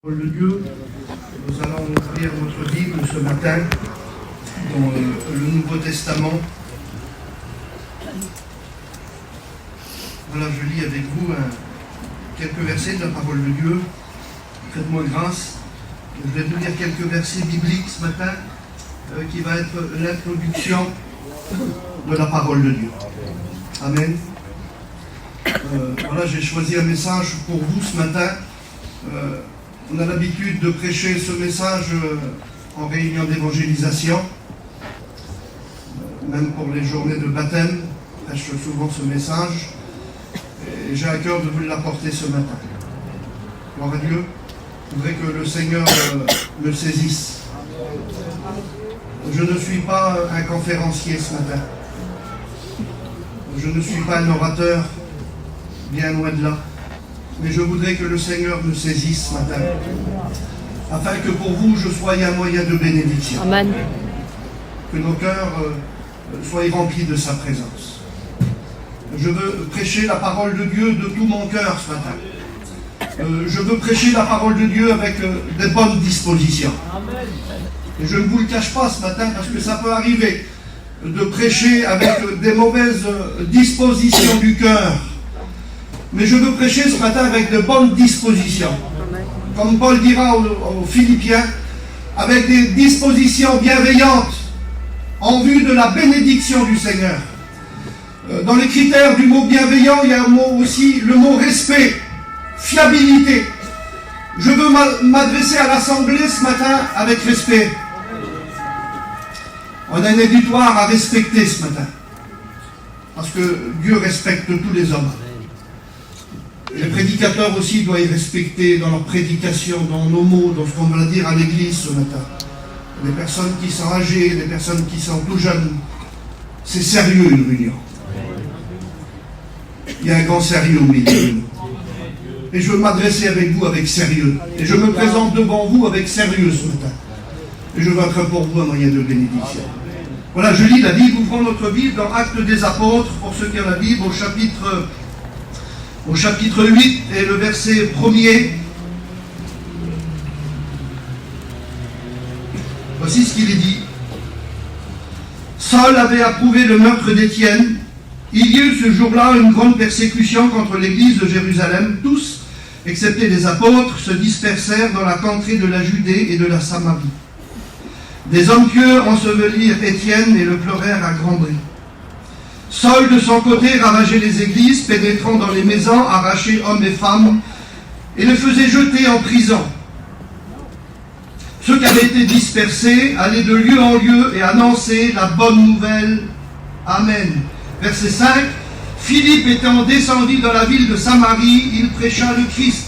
Parole de Dieu, nous allons lire notre Bible ce matin dans le Nouveau Testament. Voilà, je lis avec vous quelques versets de la parole de Dieu. Faites-moi grâce. Je vais vous lire quelques versets bibliques ce matin qui va être l'introduction de la parole de Dieu. Amen. Voilà, j'ai choisi un message pour vous ce matin. On a l'habitude de prêcher ce message en réunion d'évangélisation, même pour les journées de baptême, je prêche souvent ce message, et j'ai à cœur de vous l'apporter ce matin. Gloire à Dieu, je voudrais que le Seigneur me saisisse. Je ne suis pas un conférencier ce matin, je ne suis pas un orateur, bien loin de là. Mais je voudrais que le Seigneur me saisisse ce matin, afin que pour vous, je sois un moyen de bénédiction. Amen. Que nos cœurs soient remplis de sa présence. Je veux prêcher la parole de Dieu de tout mon cœur ce matin. Je veux prêcher la parole de Dieu avec des bonnes dispositions. Et je ne vous le cache pas ce matin, parce que ça peut arriver de prêcher avec des mauvaises dispositions du cœur. Mais je veux prêcher ce matin avec de bonnes dispositions. Comme Paul dira aux Philippiens, avec des dispositions bienveillantes en vue de la bénédiction du Seigneur. Dans les critères du mot bienveillant, il y a un mot aussi, le mot respect, fiabilité. Je veux m'adresser à l'Assemblée ce matin avec respect. On a un éditoire à respecter ce matin. Parce que Dieu respecte tous les hommes. Les prédicateurs aussi doivent y respecter dans leur prédication, dans nos mots, dans ce qu'on va dire à l'église ce matin. Les personnes qui sont âgées, les personnes qui sont tout jeunes. C'est sérieux une réunion. Il y a un grand sérieux au milieu de nous. Et je veux m'adresser avec vous avec sérieux. Et je me présente devant vous avec sérieux ce matin. Et je veux être pour vous un moyen de bénédiction. Voilà, je lis la Bible, ouvrons notre Bible dans Actes des Apôtres, pour ceux qui ont la Bible, au chapitre 8 et le verset 1er. Voici ce qu'il est dit. Saul avait approuvé le meurtre d'Étienne. Il y eut ce jour-là une grande persécution contre l'église de Jérusalem. Tous, excepté les apôtres, se dispersèrent dans la contrée de la Judée et de la Samarie. Des hommes pieux ensevelirent Étienne et le pleurèrent à grand bruit. Saul, de son côté, ravageait les églises, pénétrant dans les maisons, arrachait hommes et femmes, et les faisait jeter en prison. Ceux qui avaient été dispersés allaient de lieu en lieu et annonçaient la bonne nouvelle. Amen. Verset 5. Philippe étant descendu dans la ville de Samarie, il prêcha le Christ.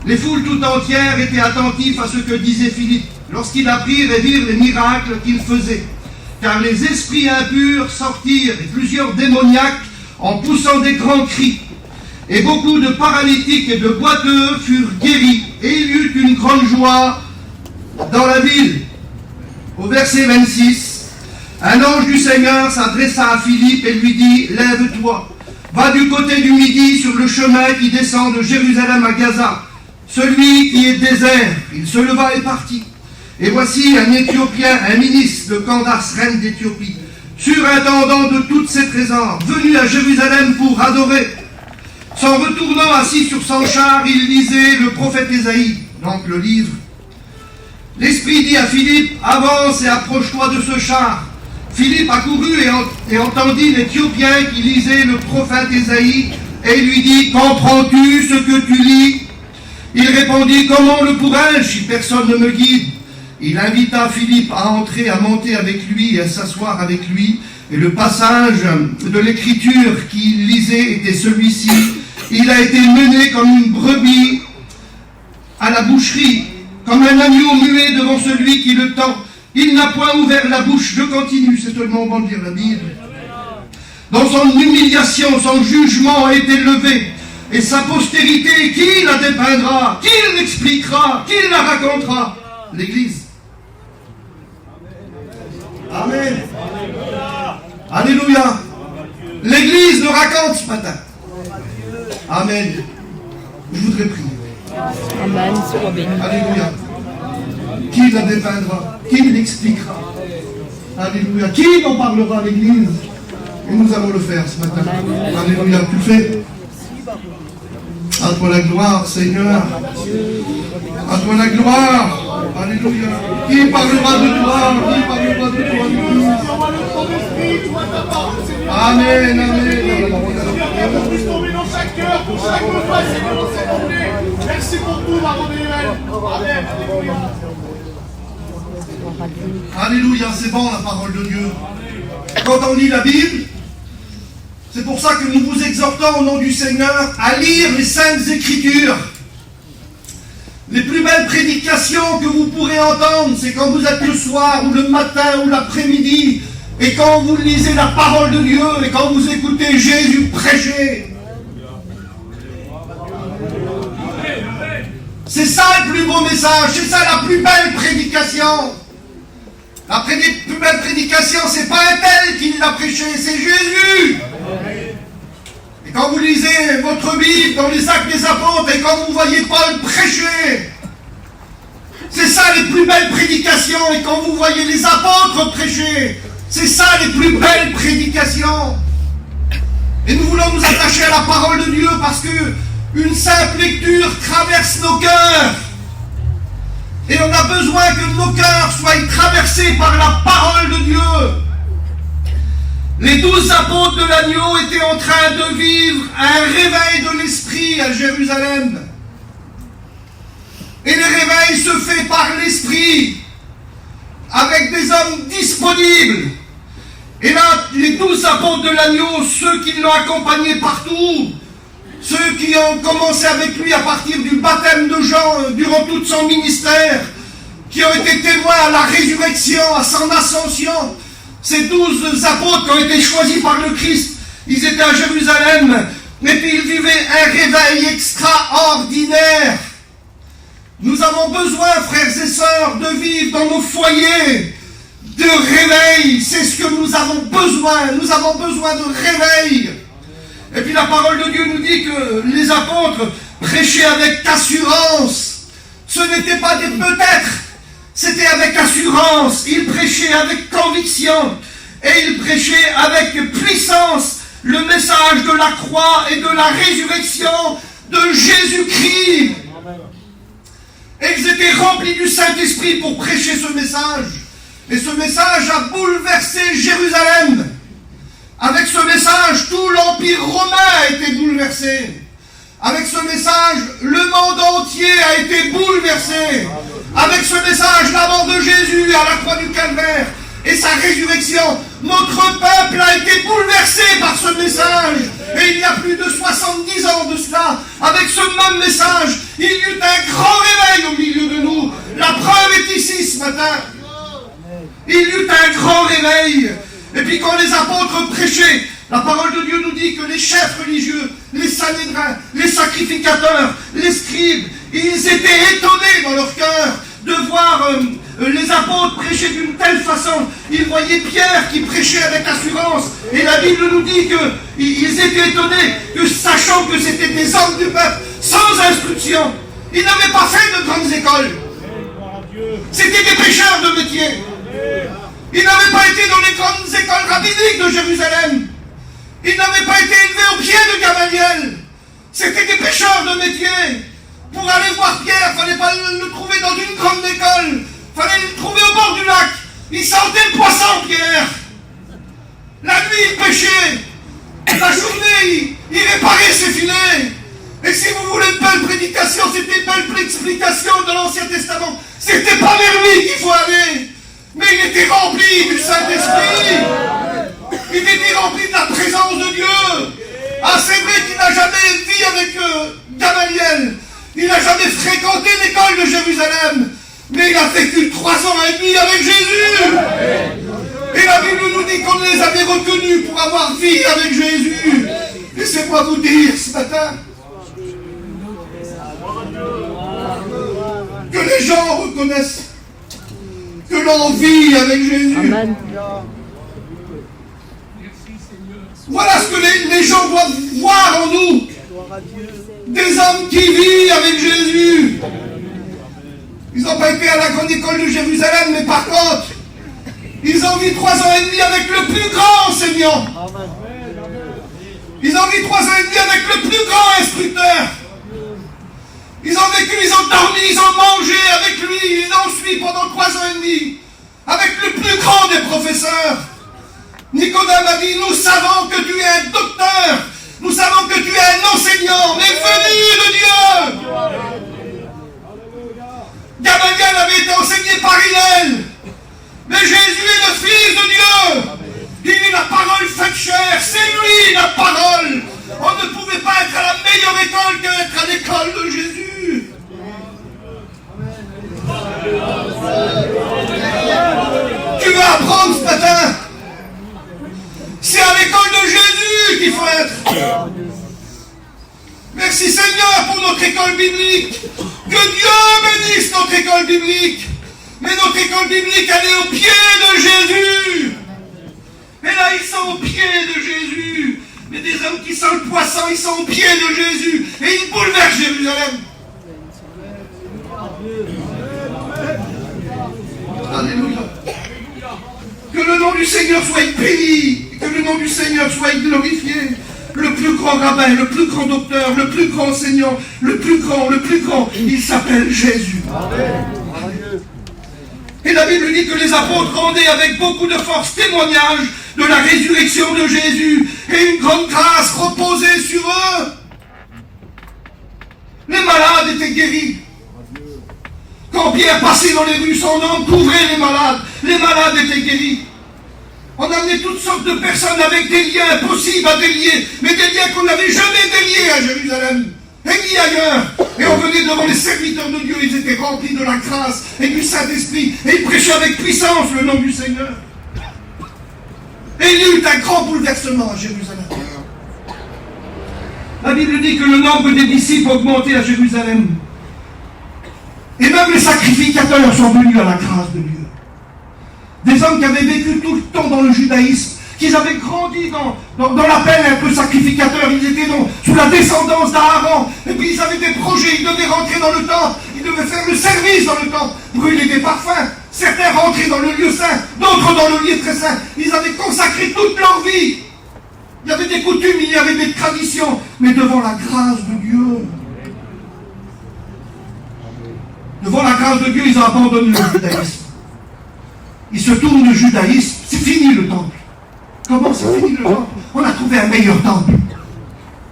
Les foules tout entières étaient attentives à ce que disait Philippe, lorsqu'ils apprirent et virent les miracles qu'il faisait. Car les esprits impurs sortirent, et plusieurs démoniaques, en poussant des grands cris. Et beaucoup de paralytiques et de boiteux furent guéris, et il y eut une grande joie dans la ville. Au verset 26, un ange du Seigneur s'adressa à Philippe et lui dit, « Lève-toi, va du côté du midi sur le chemin qui descend de Jérusalem à Gaza, celui qui est désert. » Il se leva et partit. Et voici un Éthiopien, un ministre de Candace, reine d'Éthiopie, surintendant de toutes ses trésors, venu à Jérusalem pour adorer. S'en retournant assis sur son char, il lisait le prophète Ésaïe, donc le livre. L'Esprit dit à Philippe, avance et approche-toi de ce char. Philippe accourut et entendit l'Éthiopien qui lisait le prophète Ésaïe, et lui dit, comprends-tu ce que tu lis? Il répondit, comment le pourrais-je si personne ne me guide? Il invita Philippe à entrer, à monter avec lui et à s'asseoir avec lui. Et le passage de l'écriture qu'il lisait était celui-ci. Il a été mené comme une brebis à la boucherie, comme un agneau muet devant celui qui le tend. Il n'a point ouvert la bouche. Je continue, c'est seulement bon de lire la Bible. Dans son humiliation, son jugement a été levé. Et sa postérité, qui la dépeindra? Qui l'expliquera? Qui la racontera? L'Église. Amen. Alléluia. L'Église le raconte ce matin. Amen. Je voudrais prier. Amen. Sois béni. Alléluia. Qui la dépeindra? Qui l'expliquera? Alléluia. Qui en parlera à l'Église? Et nous allons le faire ce matin. Alléluia. Tu le fais? À toi la gloire, Seigneur. À toi la gloire. Alléluia. Qui parlera de toi? Qui parlera de toi? Amen, amen. Dans chaque cœur, pour chaque repas, Seigneur, dans cette journée. Merci pour tout, Maman Emmanuel. Amen. Alléluia, c'est bon la parole de Dieu. Quand on lit la Bible, c'est pour ça que nous vous exhortons au nom du Seigneur à lire les Saintes Écritures. Les plus belles prédications que vous pourrez entendre, c'est quand vous êtes le soir ou le matin ou l'après-midi, et quand vous lisez la parole de Dieu, et quand vous écoutez Jésus prêcher. C'est ça le plus beau message, c'est ça la plus belle prédication. La plus belle prédication, c'est pas un tel qui l'a prêché, c'est Jésus. Et quand vous lisez votre Bible dans les Actes des Apôtres, et quand vous voyez Paul prêcher, c'est ça les plus belles prédications. Et quand vous voyez les apôtres prêcher, c'est ça les plus belles prédications. Et nous voulons nous attacher à la parole de Dieu parce que une simple lecture traverse nos cœurs. Et on a besoin que nos cœurs soient traversés par la parole de Dieu. Les 12 apôtres de l'agneau étaient en train de vivre un réveil de l'esprit à Jérusalem. Et le réveil se fait par l'esprit, avec des hommes disponibles. Et là, les 12 apôtres de l'agneau, ceux qui l'ont accompagné partout, ceux qui ont commencé avec lui à partir du baptême de Jean durant tout son ministère, qui ont été témoins à la résurrection, à son ascension, ces 12 apôtres qui ont été choisis par le Christ, ils étaient à Jérusalem, et puis ils vivaient un réveil extraordinaire. Nous avons besoin, frères et sœurs, de vivre dans nos foyers de réveil. C'est ce que nous avons besoin. Nous avons besoin de réveil. Et puis la parole de Dieu nous dit que les apôtres prêchaient avec assurance. Ce n'était pas des peut-être, c'était avec assurance. Ils prêchaient avec conviction et ils prêchaient avec puissance le message de la croix et de la résurrection de Jésus-Christ. Et ils étaient remplis du Saint-Esprit pour prêcher ce message. Et ce message a bouleversé Jérusalem. Avec ce message, tout l'Empire romain a été bouleversé. Avec ce message, le monde entier a été bouleversé. Avec ce message, la mort de Jésus à la croix du Calvaire et sa résurrection, notre peuple a été bouleversé par ce message. Et il y a plus de 70 ans de cela, avec ce même message, il y eut un grand réveil au milieu de nous. La preuve est ici ce matin. Il y eut un grand réveil. Et puis quand les apôtres prêchaient, la parole de Dieu nous dit que les chefs religieux, les sanédrins, les sacrificateurs, les scribes, ils étaient étonnés dans leur cœur de voir les apôtres prêcher d'une telle façon. Ils voyaient Pierre qui prêchait avec assurance. Et la Bible nous dit qu'ils étaient étonnés, que sachant que c'était des hommes du peuple, sans instruction, ils n'avaient pas fait de grandes écoles. C'était des pêcheurs de métier. Ils n'avaient pas été dans les grandes écoles rabbiniques de Jérusalem. Ils n'avaient pas été élevés au pied de Gamaliel. C'était des pêcheurs de métier. Pour aller voir Pierre, il ne fallait pas le trouver dans une grande école. Il fallait le trouver au bord du lac. Il sentait le poisson, Pierre. La nuit, il pêchait. La journée, il réparait ses filets. Et si vous voulez une belle prédication, c'était une belle explication de l'Ancien Testament. C'était pas vers lui qu'il faut aller. Mais il était rempli du Saint-Esprit. Il était rempli de la présence de Dieu. Ah, c'est vrai qu'il n'a jamais vécu avec Gamaliel. Il n'a jamais fréquenté l'école de Jérusalem. Mais il a vécu 3 ans et demi avec Jésus. Et la Bible nous dit qu'on les avait reconnus pour avoir vécu avec Jésus. Laissez-moi vous dire ce matin que les gens reconnaissent que l'on vit avec Jésus. Amen. Voilà ce que les gens doivent voir en nous. Des hommes qui vivent avec Jésus. Ils n'ont pas été à la grande école de Jérusalem, mais par contre, ils ont vu 3 ans et demi avec le plus grand enseignant. Ils ont vu 3 ans et demi avec le plus grand instructeur. Ils ont vécu, ils ont dormi, ils ont mangé avec lui. Ils ont suivi pendant 3 ans et demi avec le plus grand des professeurs. Nicodème a dit, nous savons que tu es un docteur. Nous savons que tu es un enseignant, mais venu de Dieu. Gamaliel avait été enseigné par Hillel. Mais Jésus est le Fils de Dieu. Il est la parole faite chair. C'est lui la parole. On ne pouvait pas être à la meilleure école qu'être à l'école de Jésus. Tu veux apprendre ce matin? C'est à l'école de Jésus qu'il faut être. Merci Seigneur pour notre école biblique. Que Dieu bénisse notre école biblique. Mais notre école biblique, elle est au pied de Jésus. Et là, ils sont au pied de Jésus. Mais des hommes qui sont le poisson, ils sont au pied de Jésus. Et ils bouleversent Jérusalem. Alléluia. Que le nom du Seigneur soit béni. Que le nom du Seigneur soit glorifié. Le plus grand rabbin, le plus grand docteur, le plus grand enseignant, le plus grand, il s'appelle Jésus. Amen. Et la Bible dit que les apôtres rendaient avec beaucoup de force témoignage de la résurrection de Jésus et une grande grâce reposait sur eux. Les malades étaient guéris. Quand Pierre passait dans les rues, son nom couvrait les malades étaient guéris. On amenait toutes sortes de personnes avec des liens impossibles à délier, mais des liens qu'on n'avait jamais déliés à Jérusalem, et ni ailleurs. Et on venait devant les serviteurs de Dieu, ils étaient remplis de la grâce et du Saint-Esprit, et ils prêchaient avec puissance le nom du Seigneur. Et il y eut un grand bouleversement à Jérusalem. La Bible dit que le nombre des disciples augmentait à Jérusalem. Et même les sacrificateurs sont venus à la grâce de Dieu. Des hommes qui avaient vécu tout le temps dans le judaïsme, qui avaient grandi dans l'appel un peu sacrificateur, ils étaient sous la descendance d'Aaron, et puis ils avaient des projets, ils devaient rentrer dans le temple, ils devaient faire le service dans le temple, brûler des parfums, certains rentraient dans le lieu saint, d'autres dans le lieu très saint, ils avaient consacré toute leur vie. Il y avait des coutumes, il y avait des traditions, mais devant la grâce de Dieu, ils ont abandonné le judaïsme. Ils se tournent du judaïsme, c'est fini le temple. Comment c'est fini le temple? On a trouvé un meilleur temple.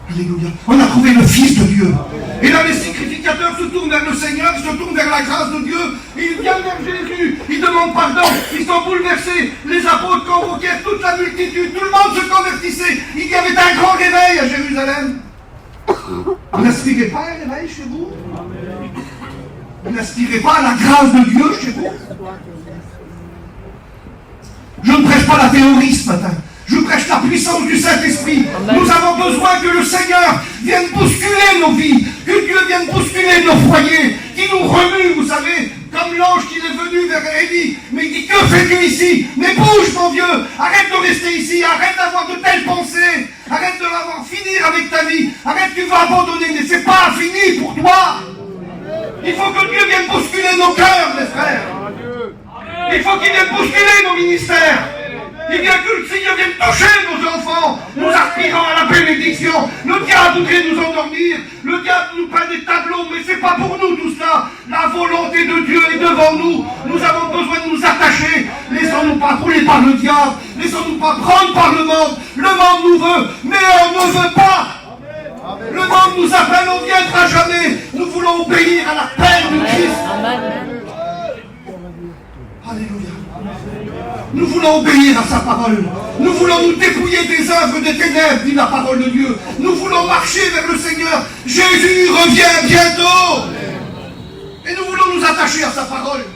Alléluia. On a trouvé le Fils de Dieu. Et là, les sacrificateurs se tournent vers le Seigneur, se tournent vers la grâce de Dieu, et ils viennent vers Jésus, ils demandent pardon, ils sont bouleversés. Les apôtres convoquèrent toute la multitude, tout le monde se convertissait. Il y avait un grand réveil à Jérusalem. Vous n'aspirez pas à un réveil chez vous? Vous n'aspirez pas à la grâce de Dieu chez vous? Je ne prêche pas la théorie ce matin. Je prêche la puissance du Saint-Esprit. Nous avons besoin que le Seigneur vienne bousculer nos vies, que Dieu vienne bousculer nos foyers, qui nous remue, vous savez, comme l'ange qui est venu vers Élie. Mais il dit, que fais-tu ici? Mais bouge, mon Dieu, arrête de rester ici, arrête d'avoir de telles pensées, arrête de l'avoir finir avec ta vie, arrête, tu vas abandonner, mais c'est pas fini pour toi. Il faut que Dieu vienne bousculer nos cœurs, mes frères. Il faut qu'il vienne bousculer nos ministères. Il vient que le Seigneur vienne toucher nos enfants, nous aspirant à la bénédiction. Le diable voudrait nous endormir, le diable nous peint des tableaux, mais c'est pas pour nous tout cela. La volonté de Dieu est devant nous. Nous avons besoin de nous attacher. Laissons-nous pas rouler par le diable, laissons-nous pas prendre par le monde. Le monde nous veut, mais on ne veut pas. Le monde nous appelle, on ne viendra jamais. Nous voulons obéir à la paix de Christ. Alléluia. Nous voulons obéir à sa parole. Nous voulons nous dépouiller des œuvres des ténèbres, dit la parole de Dieu. Nous voulons marcher vers le Seigneur. Jésus revient bientôt. Et nous voulons nous attacher à sa parole.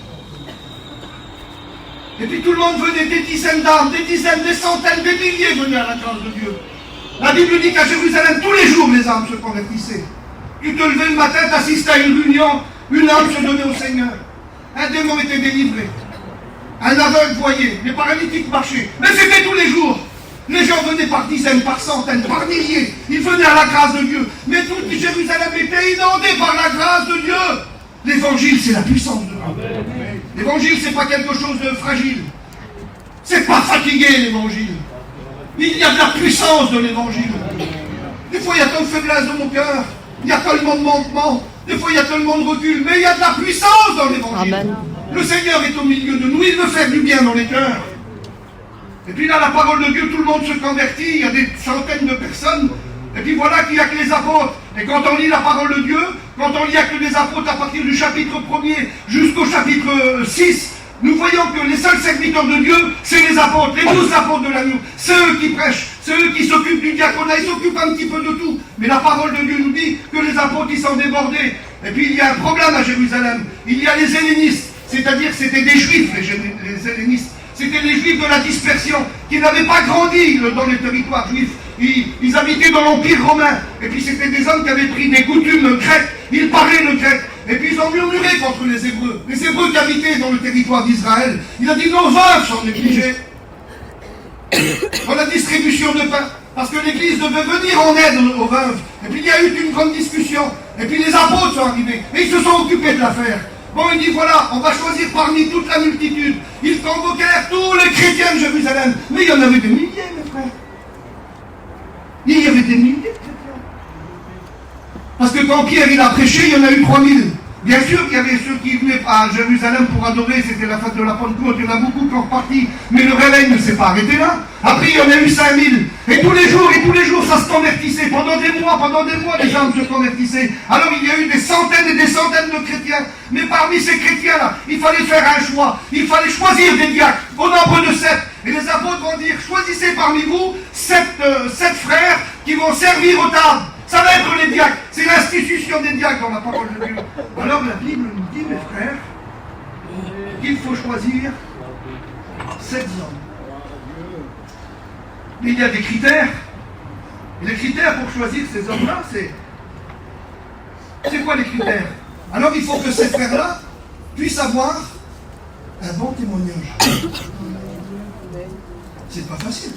Et puis tout le monde venait, des dizaines d'âmes, des dizaines, des centaines, des milliers venaient à la grâce de Dieu. La Bible dit qu'à Jérusalem, tous les jours, les âmes se convertissaient. Tu te levais le matin, tu assistais à une réunion, une âme se donnait au Seigneur. Un démon était délivré. Un aveugle voyait, les paralytiques marchaient. Mais c'était tous les jours. Les gens venaient par dizaines, par centaines, par milliers. Ils venaient à la grâce de Dieu. Mais toute Jérusalem était inondée par la grâce de Dieu. L'évangile, c'est la puissance de Dieu. L'évangile, c'est pas quelque chose de fragile. C'est pas fatigué, l'évangile. Il y a de la puissance de l'évangile. Des fois, il y a tant de faiblesse dans mon cœur. Il y a tellement de manquements. Des fois, il y a tellement de recul. Mais il y a de la puissance dans l'évangile. Amen. Le Seigneur est au milieu de nous. Il veut faire du bien dans les cœurs. Et puis là, la parole de Dieu, tout le monde se convertit. Il y a des centaines de personnes. Et puis voilà qu'il n'y a que les apôtres. Et quand on lit la parole de Dieu, quand on lit que les apôtres à partir du chapitre 1er jusqu'au chapitre 6, nous voyons que les seuls serviteurs de Dieu, c'est les apôtres, les 12 apôtres de l'agneau. C'est eux qui prêchent, c'est eux qui s'occupent du diaconat, ils s'occupent un petit peu de tout. Mais la parole de Dieu nous dit que les apôtres, ils sont débordés. Et puis il y a un problème à Jérusalem. Il y a les hellénistes, c'est-à-dire que c'était des juifs, les hellénistes. C'était les juifs de la dispersion, qui n'avaient pas grandi dans les territoires juifs. Ils habitaient dans l'Empire romain. Et puis c'était des hommes qui avaient pris des coutumes grecques. Ils parlaient le grec. Et puis ils ont murmuré contre les Hébreux. Les Hébreux qui habitaient dans le territoire d'Israël. Il a dit nos veuves sont négligées dans la distribution de pain. Parce que l'Église devait venir en aide aux veuves. Et puis il y a eu une grande discussion. Et puis les apôtres sont arrivés. Et ils se sont occupés de l'affaire. Bon, il dit voilà, on va choisir parmi toute la multitude. Ils convoquèrent tous les chrétiens de Jérusalem. Mais il y en avait des milliers, mes frères. Il y avait des milliers de chrétiens. Parce que quand Pierre il a prêché, il y en a eu 3000. Bien sûr qu'il y avait ceux qui venaient à Jérusalem pour adorer, c'était la fête de la Pentecôte, il y en a beaucoup qui sont repartis, mais le réveil ne s'est pas arrêté là. Après, il y en a eu 5000. Et tous les jours, ça se convertissait. Pendant des mois, les gens se convertissaient. Alors, il y a eu des centaines et des centaines de chrétiens. Mais parmi ces chrétiens-là, il fallait faire un choix. Il fallait choisir des diacres, au nombre de 7. Et les apôtres vont dire, choisissez parmi vous 7 frères qui vont servir aux tables. Ça va être les diacres. C'est l'institution des diacres dans la parole de Dieu. Alors la Bible nous dit, mes frères, qu'il faut choisir 7 hommes. Mais il y a des critères. Et les critères pour choisir ces hommes-là, c'est quoi les critères? Alors il faut que ces frères-là puissent avoir un bon témoignage. C'est pas facile.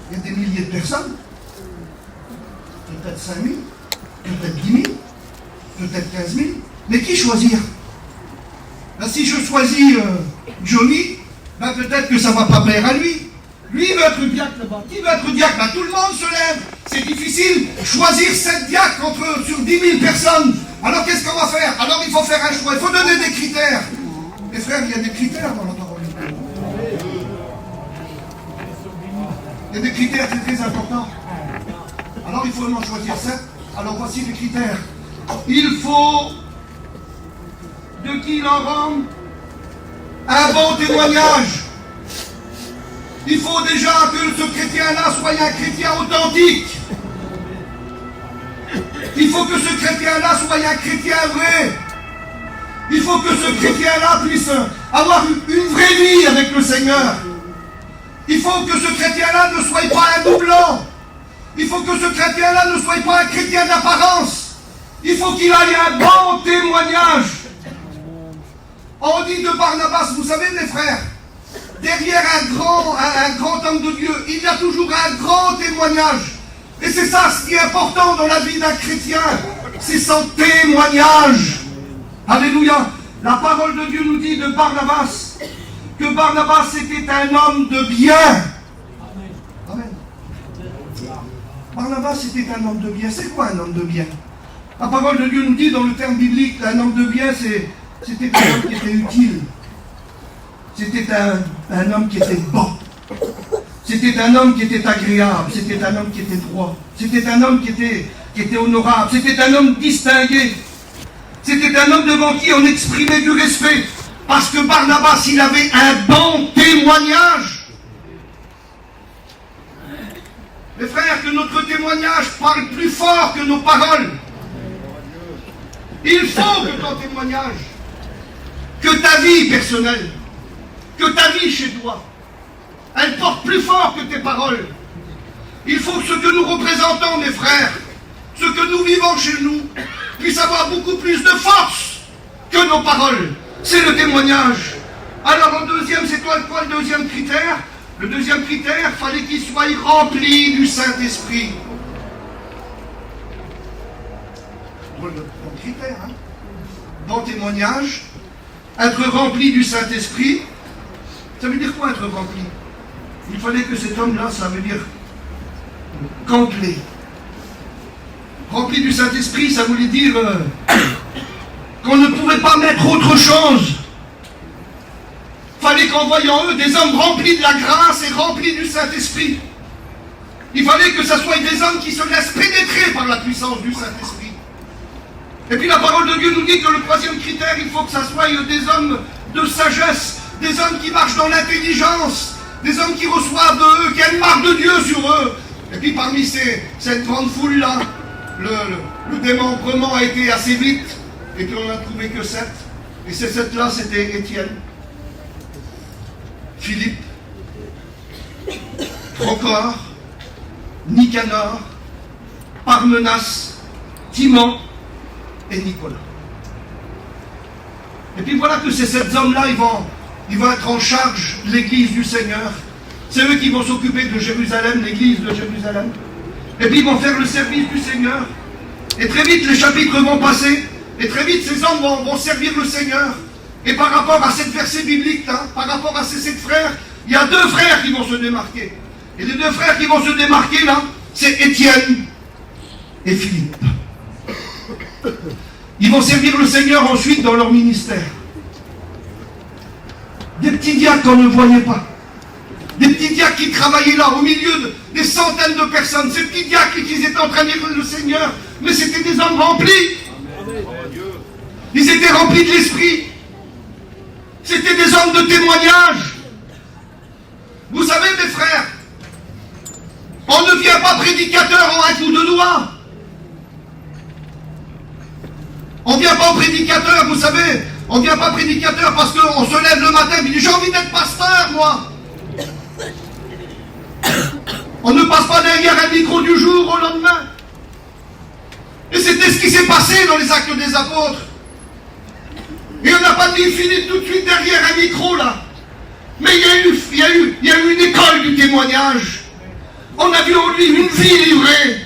Il y a des milliers de personnes. Peut-être 5 000, peut-être 10 000, peut-être 15 000. Mais qui choisir? Ben, si je choisis Johnny, ben, peut-être que ça ne va pas plaire à lui. Lui, il veut être diacre là-bas. Qui veut être diacre? Ben, tout le monde se lève. C'est difficile. Choisir 7 diacres sur 10 000 personnes. Alors qu'est-ce qu'on va faire? Alors il faut faire un choix. Il faut donner des critères. Mes frères, il y a des critères dans la parole. Il y a des critères, c'est très important. Alors il faut en choisir 7. Alors voici les critères. Il faut de qui il en rende un bon témoignage. Il faut déjà que ce chrétien-là soit un chrétien authentique. Il faut que ce chrétien-là soit un chrétien vrai. Il faut que ce chrétien-là puisse avoir une vraie vie avec le Seigneur. Il faut que ce chrétien-là ne soit pas un doublant. Il faut que ce chrétien-là ne soit pas un chrétien d'apparence. Il faut qu'il ait un bon témoignage. On dit de Barnabas, vous savez mes frères, derrière un grand homme de Dieu, il y a toujours un grand témoignage. Et c'est ça ce qui est important dans la vie d'un chrétien, c'est son témoignage. Alléluia. La parole de Dieu nous dit de Barnabas que Barnabas était un homme de bien. Amen. Barnabas était un homme de bien. C'est quoi un homme de bien? La parole de Dieu nous dit dans le terme biblique, un homme de bien, c'était un homme qui était utile. C'était un homme qui était bon. C'était un homme qui était agréable. C'était un homme qui était droit. C'était un homme qui était honorable. C'était un homme distingué. C'était un homme devant qui on exprimait du respect. Parce que Barnabas, il avait un bon témoignage. Mes frères, que notre témoignage parle plus fort que nos paroles. Il faut que ton témoignage, que ta vie personnelle, que ta vie chez toi, elle porte plus fort que tes paroles. Il faut que ce que nous représentons, mes frères, ce que nous vivons chez nous, puisse avoir beaucoup plus de force que nos paroles. C'est le témoignage. Alors en deuxième, c'est quoi le deuxième critère? Le deuxième critère, il fallait qu'il soit rempli du Saint-Esprit. Bon critère, hein? Bon témoignage, être rempli du Saint-Esprit, ça veut dire quoi être rempli? Il fallait que cet homme-là, ça veut dire complet. Rempli du Saint-Esprit, ça voulait dire qu'on ne pouvait pas mettre autre chose. Fallait qu'en voyant eux des hommes remplis de la grâce et remplis du Saint-Esprit. Il fallait que ce soit des hommes qui se laissent pénétrer par la puissance du Saint-Esprit. Et puis la parole de Dieu nous dit que le troisième critère, il faut que ce soit des hommes de sagesse, des hommes qui marchent dans l'intelligence, des hommes qui reçoivent de eux, qui a une marque de Dieu sur eux. Et puis parmi cette grande foule-là, le démembrement a été assez vite, et puis on n'a trouvé que 7. Et ces 7-là, c'était Étienne, Philippe, Procor, Nicanor, Parmenas, Timon et Nicolas. Et puis voilà que ces 7 hommes-là, ils vont être en charge de l'église du Seigneur. C'est eux qui vont s'occuper de Jérusalem, l'église de Jérusalem. Et puis ils vont faire le service du Seigneur. Et très vite, les chapitres vont passer. Et très vite, ces hommes vont servir le Seigneur. Et par rapport à cette verset biblique, là, par rapport à ces 7 frères, il y a 2 frères qui vont se démarquer. Et les 2 frères qui vont se démarquer, là, c'est Étienne et Philippe. Ils vont servir le Seigneur ensuite dans leur ministère. Des petits diacres qu'on ne voyait pas. Des petits diacres qui travaillaient là, au milieu des centaines de personnes. Ces petits diacres qui étaient en train de servir le Seigneur. Mais c'était des hommes remplis. Ils étaient remplis de l'Esprit. C'était des hommes de témoignage. Vous savez, mes frères, on ne vient pas prédicateur en un coup de doigt. On ne vient pas prédicateur, vous savez, on ne vient pas prédicateur parce qu'on se lève le matin et dit j'ai envie d'être pasteur, moi. On ne passe pas derrière un micro du jour au lendemain. Et c'était ce qui s'est passé dans les Actes des Apôtres. Et on n'a pas mis Philippe tout de suite derrière un micro là. Mais il y a eu une école du témoignage. On a vu en lui une vie livrée.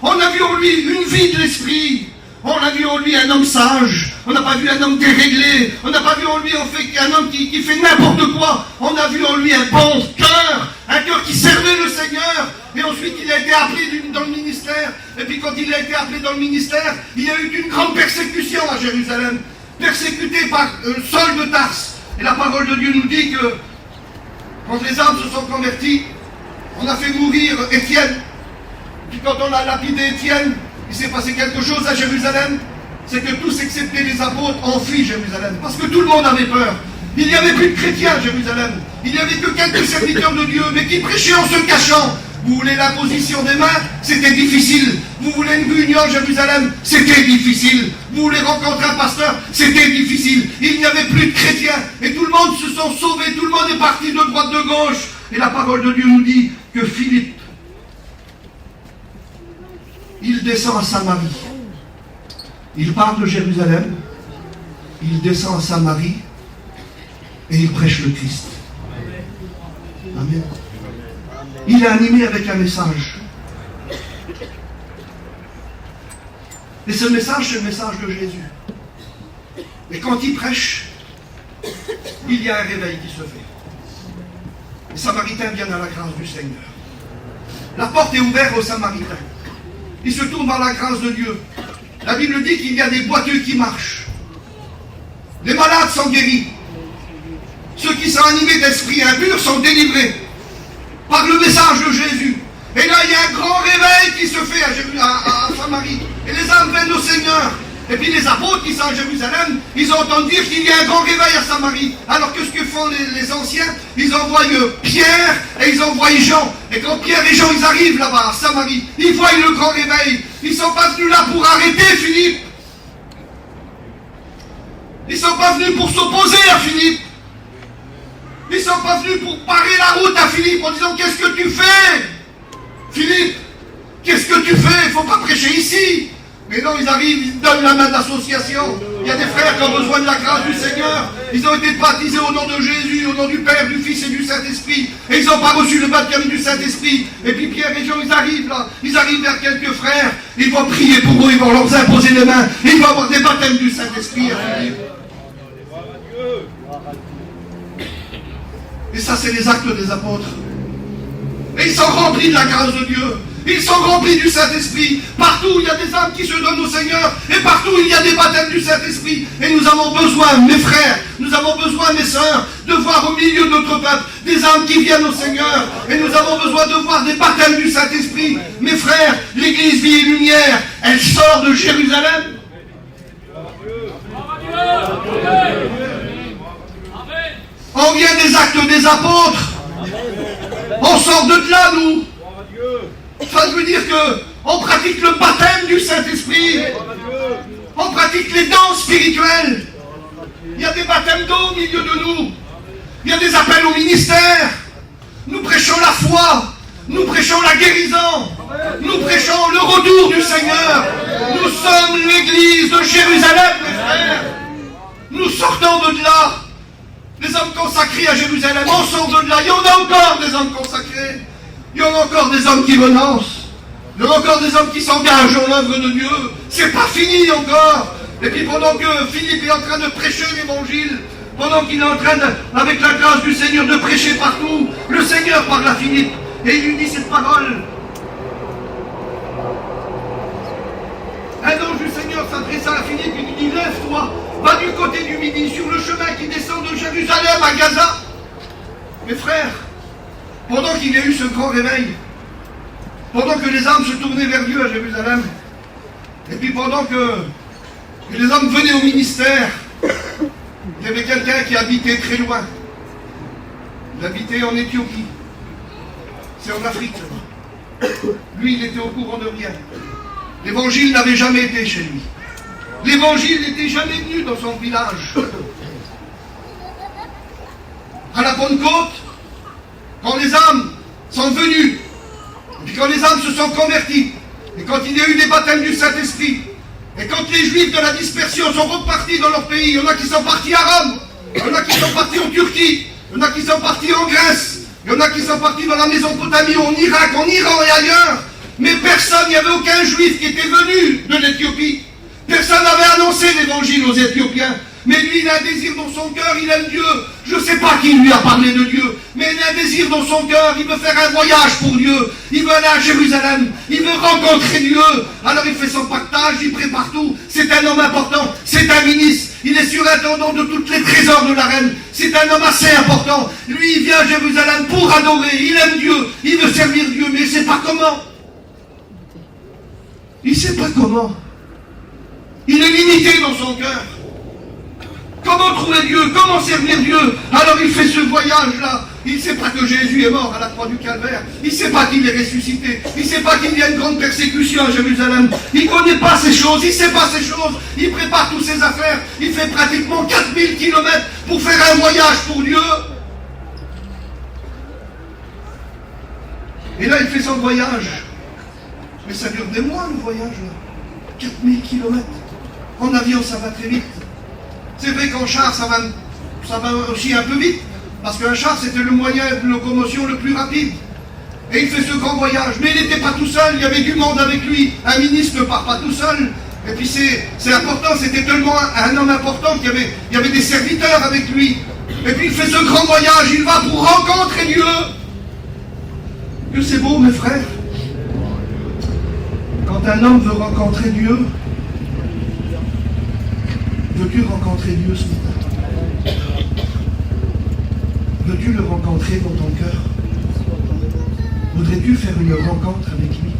On a vu en lui une vie de l'esprit. On a vu en lui un homme sage. On n'a pas vu un homme déréglé. On n'a pas vu en lui un homme qui fait n'importe quoi. On a vu en lui un bon cœur. Un cœur qui servait le Seigneur. Et ensuite il a été appelé dans le ministère. Et puis quand il a été appelé dans le ministère, il y a eu une grande persécution à Jérusalem. Persécuté par Saul de Tarse. Et la parole de Dieu nous dit que quand les âmes se sont converties, on a fait mourir Étienne. Puis quand on a lapidé Étienne, il s'est passé quelque chose à Jérusalem. C'est que tous, excepté les apôtres, ont fui Jérusalem. Parce que tout le monde avait peur. Il n'y avait plus de chrétiens à Jérusalem. Il n'y avait que quelques serviteurs de Dieu, mais qui prêchaient en se cachant. Vous voulez l'imposition des mains? C'était difficile. Vous voulez une réunion à Jérusalem? C'était difficile. Vous voulez rencontrer un pasteur? C'était difficile. Il n'y avait plus de chrétiens. Et tout le monde se sont sauvés. Tout le monde est parti de droite, de gauche. Et la parole de Dieu nous dit que Philippe, il descend à Samarie. Il part de Jérusalem. Il descend à Samarie. Et il prêche le Christ. Amen. Il est animé avec un message. Et ce message, c'est le message de Jésus. Et quand il prêche, il y a un réveil qui se fait. Les Samaritains viennent à la grâce du Seigneur. La porte est ouverte aux Samaritains. Ils se tournent vers la grâce de Dieu. La Bible dit qu'il y a des boiteux qui marchent. Les malades sont guéris. Ceux qui sont animés d'esprit impur sont délivrés par le message de Jésus. Et là, il y a un grand réveil qui se fait à Samarie. Et les âmes viennent au Seigneur. Et puis les apôtres qui sont à Jérusalem, ils ont entendu dire qu'il y a un grand réveil à Samarie. Alors que ce que font les anciens, ils envoient Pierre et ils envoient Jean. Et quand Pierre et Jean, ils arrivent là-bas à Samarie, ils voient le grand réveil. Ils ne sont pas venus là pour arrêter Philippe. Ils ne sont pas venus pour s'opposer à Philippe. Ils ne sont pas venus pour parer la route à Philippe en disant qu'est-ce que tu fais, Philippe? Qu'est-ce que tu fais? Il ne faut pas prêcher ici. Mais non, ils arrivent, ils donnent la main d'association. Il y a des frères qui ont besoin de la grâce du Seigneur. Ils ont été baptisés au nom de Jésus, au nom du Père, du Fils et du Saint-Esprit. Et ils n'ont pas reçu le baptême du Saint-Esprit. Et puis Pierre et Jean, ils arrivent là. Ils arrivent vers quelques frères. Ils vont prier pour eux, ils vont leur imposer les mains. Et ils vont avoir des baptêmes du Saint-Esprit. Et ça, c'est les actes des apôtres. Et ils sont remplis de la grâce de Dieu. Ils sont remplis du Saint-Esprit. Partout, il y a des âmes qui se donnent au Seigneur. Et partout, il y a des baptêmes du Saint-Esprit. Et nous avons besoin, mes frères, nous avons besoin, mes sœurs, de voir au milieu de notre peuple des âmes qui viennent au Seigneur. Et nous avons besoin de voir des baptêmes du Saint-Esprit. Mes frères, l'Église Vie et Lumière, elle sort de Jérusalem. On vient des actes des apôtres. On sort de là, nous. Ça veut dire qu'on pratique le baptême du Saint-Esprit. On pratique les dons spirituels. Il y a des baptêmes d'eau au milieu de nous. Il y a des appels au ministère. Nous prêchons la foi. Nous prêchons la guérison. Nous prêchons le retour du Seigneur. Nous sommes l'église de Jérusalem, mes frères. Nous sortons de là. Les hommes consacrés à Jérusalem, on sort de là. Il y en a encore des hommes consacrés. Il y en a encore des hommes qui renoncent. Il y en a encore des hommes qui s'engagent dans l'œuvre de Dieu. C'est pas fini encore. Et puis pendant que Philippe est en train de prêcher l'évangile, pendant qu'il est en train, avec la grâce du Seigneur, de prêcher partout, le Seigneur parle à Philippe et il lui dit cette parole. Un ange du Seigneur s'adressa à Philippe et lui dit: lève-toi, va du côté du midi, sur le chemin qui descend de Jérusalem à Gaza. Mes frères, pendant qu'il y a eu ce grand réveil, pendant que les âmes se tournaient vers Dieu à Jérusalem, et puis pendant que les hommes venaient au ministère, il y avait quelqu'un qui habitait très loin. Il habitait en Éthiopie. C'est en Afrique. Lui, il était au courant de rien. L'évangile n'avait jamais été chez lui. L'évangile n'était jamais venu dans son village. À la Pentecôte, quand les âmes sont venues, et puis quand les âmes se sont converties, et quand il y a eu des baptêmes du Saint-Esprit, et quand les Juifs de la dispersion sont repartis dans leur pays, il y en a qui sont partis à Rome, il y en a qui sont partis en Turquie, il y en a qui sont partis en Grèce, il y en a qui sont partis dans la Mésopotamie, en Irak, en Iran et ailleurs. Mais personne, il n'y avait aucun Juif qui était venu de l'Éthiopie. Personne n'avait annoncé l'évangile aux Éthiopiens. Mais lui, il a un désir dans son cœur, il aime Dieu. Je ne sais pas qui lui a parlé de Dieu, mais il a un désir dans son cœur, il veut faire un voyage pour Dieu. Il veut aller à Jérusalem, il veut rencontrer Dieu. Alors il fait son pactage, il prépare tout. C'est un homme important, c'est un ministre. Il est surintendant de tous les trésors de la reine. C'est un homme assez important. Lui, il vient à Jérusalem pour adorer. Il aime Dieu, il veut servir Dieu, mais il ne sait pas comment. Il ne sait pas comment. Il est limité dans son cœur. Comment trouver Dieu? Comment servir Dieu? Alors il fait ce voyage-là. Il ne sait pas que Jésus est mort à la croix du Calvaire. Il ne sait pas qu'il est ressuscité. Il ne sait pas qu'il y a une grande persécution à Jérusalem. Il ne connaît pas ces choses. Il ne sait pas ces choses. Il prépare toutes ses affaires. Il fait pratiquement 4000 km pour faire un voyage pour Dieu. Et là, il fait son voyage. Mais ça dure des mois, le voyage, là. 4000 km. En avion, ça va très vite. C'est vrai qu'en char, ça va aussi un peu vite. Parce qu'un char, c'était le moyen de locomotion le plus rapide. Et il fait ce grand voyage. Mais il n'était pas tout seul, il y avait du monde avec lui. Un ministre ne part pas tout seul. Et puis c'est important, c'était tellement un homme important qu'il y avait des serviteurs avec lui. Et puis il fait ce grand voyage, il va pour rencontrer Dieu. Que c'est beau, mes frères. Quand un homme veut rencontrer Dieu, veux-tu rencontrer Dieu ce matin? Veux-tu le rencontrer dans ton cœur? Voudrais-tu faire une rencontre avec lui?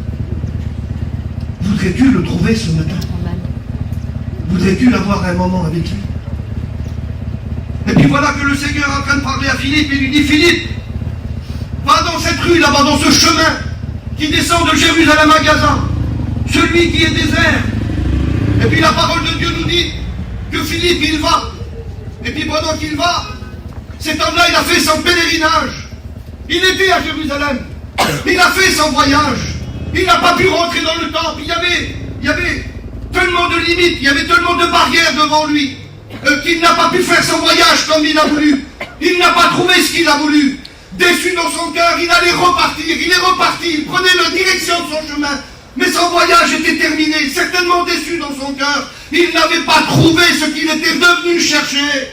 Voudrais-tu le trouver ce matin? Voudrais-tu avoir un moment avec lui? Et puis voilà que le Seigneur est en train de parler à Philippe et lui dit: Philippe, va dans cette rue là-bas, dans ce chemin qui descend de Jérusalem à Gaza, celui qui est désert. Et puis la parole de Dieu nous dit que Philippe, il va. Et puis pendant qu'il va, cet homme-là, il a fait son pèlerinage. Il était à Jérusalem. Il a fait son voyage. Il n'a pas pu rentrer dans le temple. Il y avait 30 tellement de limites, il y avait tellement de barrières devant lui, qu'il n'a pas pu faire son voyage comme il a voulu. Il n'a pas trouvé ce qu'il a voulu. Déçu dans son cœur, il allait repartir, il est reparti, il prenait la direction de son chemin. Mais son voyage était terminé, certainement déçu dans son cœur. Il n'avait pas trouvé ce qu'il était venu chercher.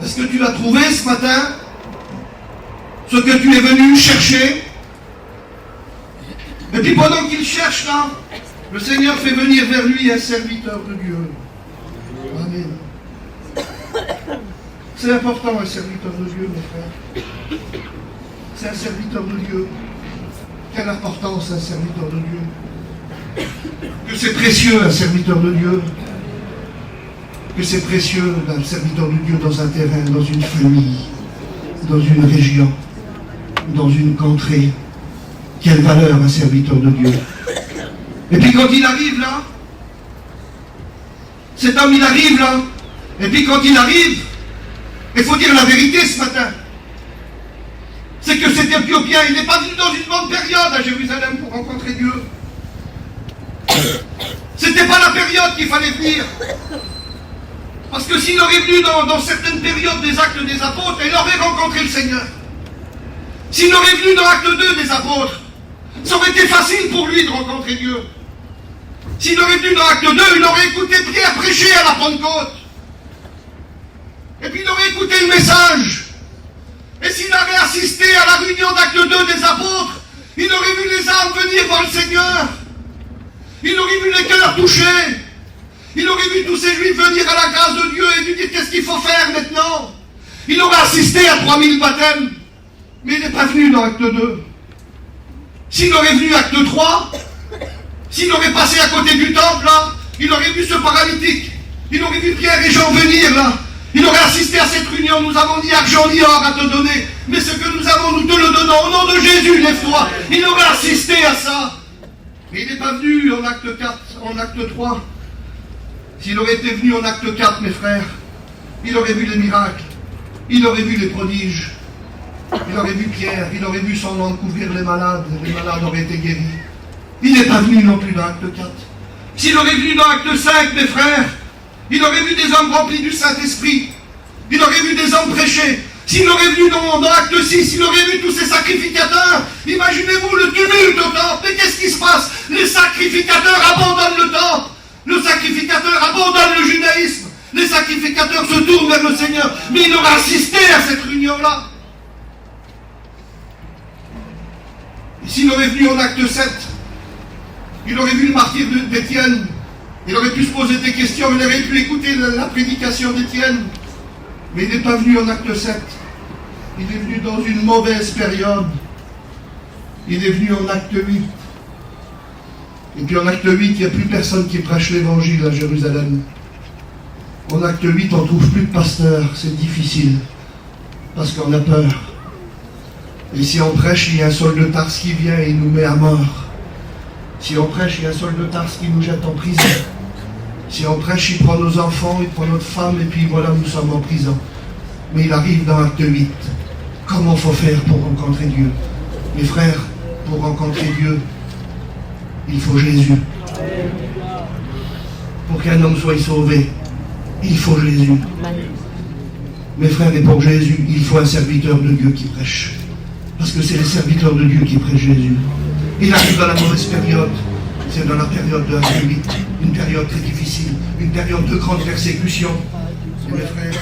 Est-ce que tu l'as trouvé ce matin? Ce que tu es venu chercher? Et puis pendant qu'il cherche là, le Seigneur fait venir vers lui un serviteur de Dieu. Amen. C'est important un serviteur de Dieu, mes frères. C'est un serviteur de Dieu. Quelle importance un serviteur de Dieu. Que c'est précieux un serviteur de Dieu. Que c'est précieux un serviteur de Dieu dans un terrain, dans une famille, dans une région, dans une contrée. Quelle valeur un serviteur de Dieu. Et puis quand il arrive là, cet homme il arrive là, et puis quand il arrive, il faut dire la vérité ce matin, c'est que cet Éthiopien, il n'est pas venu dans une bonne période à Jérusalem pour rencontrer Dieu. C'était pas la période qu'il fallait venir. Parce que s'il aurait venu dans certaines périodes des actes des apôtres, il aurait rencontré le Seigneur. S'il aurait venu dans l'acte 2 des apôtres, ça aurait été facile pour lui de rencontrer Dieu. S'il aurait venu dans l'acte 2, il aurait écouté Pierre prêcher à la Pentecôte. Et puis il aurait écouté le message. Et s'il avait assisté à la réunion d'acte 2 des apôtres, il aurait vu les âmes venir voir le Seigneur. Il aurait vu les cœurs touchés. Il aurait vu tous ces juifs venir à la grâce de Dieu et lui dire qu'est-ce qu'il faut faire maintenant. Il aurait assisté à 3000 baptêmes. Mais il n'est pas venu dans acte 2. S'il aurait venu acte 3, s'il aurait passé à côté du temple, là, il aurait vu ce paralytique. Il aurait vu Pierre et Jean venir, là. Il aurait assisté à cette réunion. Nous avons ni argent ni or à te donner. Mais ce que nous avons, nous te le donnons. Au nom de Jésus, lève-toi. Il aurait assisté à ça. Mais il n'est pas venu en acte 4, en acte 3. S'il aurait été venu en acte 4, mes frères, il aurait vu les miracles. Il aurait vu les prodiges. Il aurait vu Pierre, il aurait vu son nom couvrir les malades auraient été guéris. Il n'est pas venu non plus dans acte 4. S'il aurait venu dans acte 5, mes frères, il aurait vu des hommes remplis du Saint-Esprit. Il aurait vu des hommes prêcher. S'il aurait venu dans acte 6, il aurait vu tous ces sacrificateurs. Imaginez-vous le tumulte au temple. Mais qu'est-ce qui se passe? Les sacrificateurs abandonnent le temple. Le sacrificateur abandonne le judaïsme. Les sacrificateurs se tournent vers le Seigneur. Mais il aurait assisté à cette réunion-là. Et s'il aurait venu en acte 7, il aurait vu le martyr d'Étienne. Il aurait pu se poser des questions, il aurait pu écouter la prédication d'Étienne. Mais il n'est pas venu en acte 7. Il est venu dans une mauvaise période. Il est venu en acte 8. Et puis en acte 8, il n'y a plus personne qui prêche l'évangile à Jérusalem. En acte 8, on ne trouve plus de pasteur. C'est difficile. Parce qu'on a peur. Et si on prêche, il y a un soldat de Tarse qui vient et il nous met à mort. Si on prêche, il y a un soldat de Tarse qui nous jette en prison. Si on prêche, il prend nos enfants, il prend notre femme, et puis voilà, nous sommes en prison. Mais il arrive dans acte 8. Comment faut faire pour rencontrer Dieu? Mes frères, pour rencontrer Dieu, il faut Jésus. Pour qu'un homme soit sauvé, il faut Jésus. Mes frères, et pour Jésus, il faut un serviteur de Dieu qui prêche. Parce que c'est les serviteurs de Dieu qui prêchent Jésus. Il arrive dans la mauvaise période. C'est dans la période de acte 8. Une période très difficile. Une période de grande persécution. Et mes frères,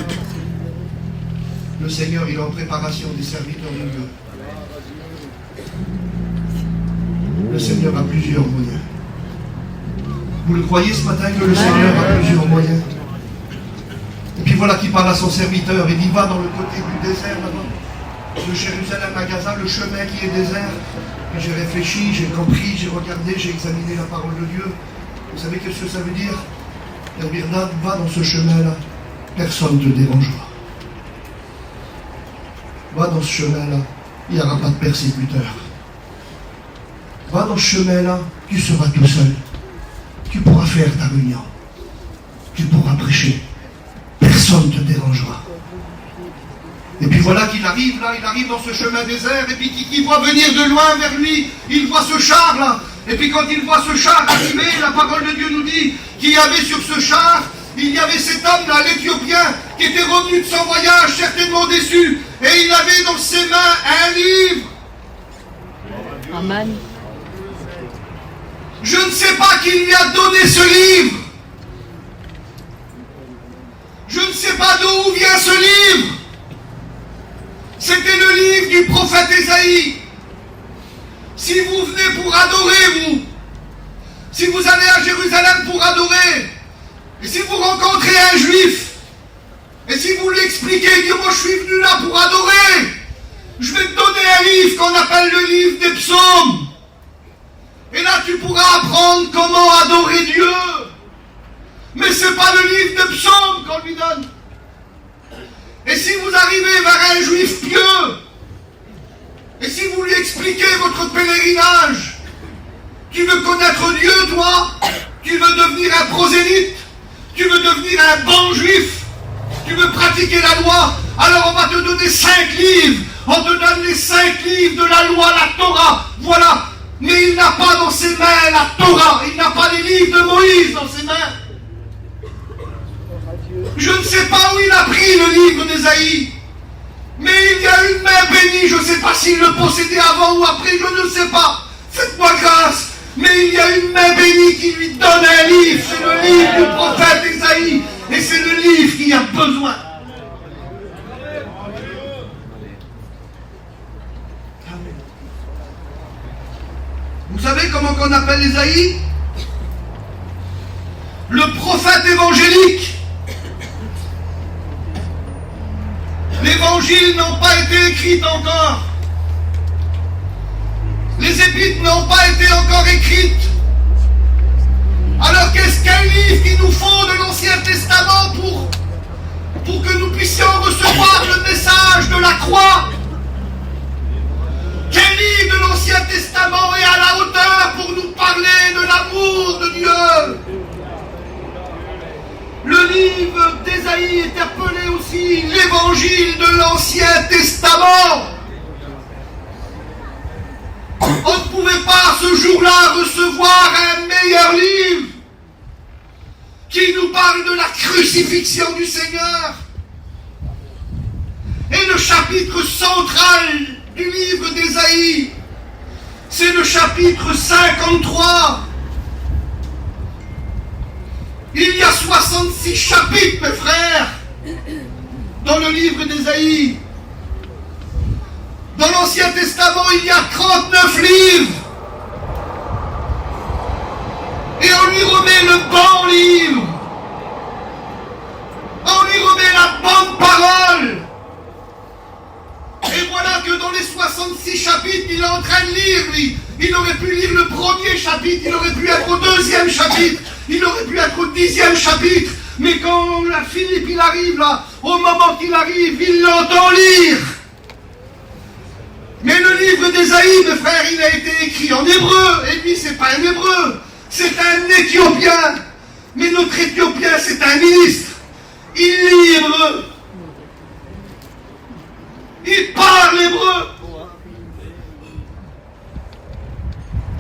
le Seigneur, il est en préparation des serviteurs de Dieu. Le Seigneur a plusieurs moyens. Vous le croyez ce matin que le Seigneur a plusieurs moyens? Et puis voilà qu'il parle à son serviteur. Il dit, va dans le côté du désert là-bas. De Jérusalem à Gaza, le chemin qui est désert. Et j'ai réfléchi, j'ai compris, j'ai regardé, j'ai examiné la parole de Dieu. Vous savez qu'est-ce que ça veut dire? Birdad, va dans ce chemin-là. Personne ne te dérangera. Va dans ce chemin-là. Il n'y aura pas de persécuteur. Va dans ce chemin-là. Tu seras tout seul. Tu pourras faire ta réunion. Tu pourras prêcher. Personne ne te dérangera. Et puis voilà qu'il arrive là, il arrive dans ce chemin désert, et puis qui voit venir de loin vers lui, il voit ce char là, Et puis quand il voit ce char arriver, la parole de Dieu nous dit qu'il y avait sur ce char, il y avait cet homme-là, l'Éthiopien, qui était revenu de son voyage, certainement déçu, et il avait dans ses mains un livre. Amen. Je ne sais pas qui lui a donné ce livre. Je ne sais pas d'où vient ce livre. C'était le livre du prophète Ésaïe. Si vous venez pour adorer, vous, si vous allez à Jérusalem pour adorer, et si vous rencontrez un juif, et si vous lui expliquez, dire moi je suis venu là pour adorer, je vais te donner un livre qu'on appelle le livre des psaumes. Et là tu pourras apprendre comment adorer Dieu. Mais ce n'est pas le livre des psaumes qu'on lui donne. Et si vous arrivez vers un juif pieux, et si vous lui expliquez votre pèlerinage, tu veux connaître Dieu, toi, tu veux devenir un prosélyte, tu veux devenir un bon juif, tu veux pratiquer la loi, alors on va te donner 5 livres, on te donne les 5 livres de la loi, la Torah, voilà. Mais il n'a pas dans ses mains la Torah, il n'a pas les livres de Moïse dans ses mains. Je ne sais pas où il a pris le livre d'Ésaïe, mais il y a une main bénie, je ne sais pas s'il le possédait avant ou après, je ne sais pas. Faites-moi grâce, mais il y a une main bénie qui lui donne un livre, c'est le livre du prophète Ésaïe, et c'est le livre qui a besoin. Vous savez comment qu'on appelle Ésaïe? Le prophète évangélique. L'évangile n'ont pas été écrites encore. Les épîtres n'ont pas été encore écrites. Alors qu'est-ce qu'un livre qu'il nous faut de l'Ancien Testament pour que nous puissions recevoir le message de la croix? Quel livre de l'Ancien Testament est à la hauteur pour nous parler de l'amour de Dieu? Le livre d'Ésaïe est appelé aussi l'évangile de l'Ancien Testament. On ne pouvait pas ce jour-là recevoir un meilleur livre qui nous parle de la crucifixion du Seigneur. Et le chapitre central du livre d'Ésaïe, c'est le chapitre 53. Il y a 66 chapitres, mes frères, dans le livre d'Ésaïe. Dans l'Ancien Testament, il y a 39 livres. Et on lui remet le bon livre. On lui remet la bonne parole. Et voilà que dans les 66 chapitres, il est en train de lire, lui. Il aurait pu lire le premier chapitre, il aurait pu être au 2e chapitre, il aurait pu être au 10e chapitre. Mais quand la Philippe, il arrive là, au moment qu'il arrive, il l'entend lire. Mais le livre d'Ésaïe, mes frères, il a été écrit en hébreu. Et lui, c'est pas un hébreu, c'est un Éthiopien. Mais notre Éthiopien, c'est un ministre. Il lit hébreu. Il parle hébreu.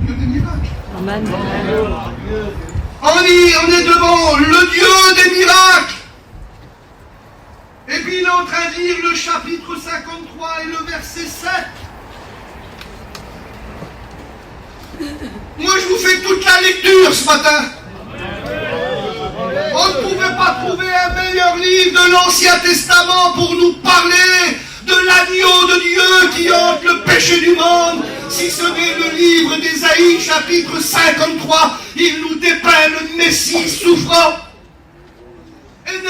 Dieu des miracles. Amen. On est devant le Dieu des miracles. Et puis il est en train de lire le chapitre 53 et le verset 7. Moi je vous fais toute la lecture ce matin. On ne pouvait pas trouver un meilleur livre de l'Ancien Testament pour nous parler de l'agneau de Dieu qui ôte le péché du monde, si ce n'est le livre d'Ésaïe, chapitre 53. Il nous dépeint le Messie souffrant. Et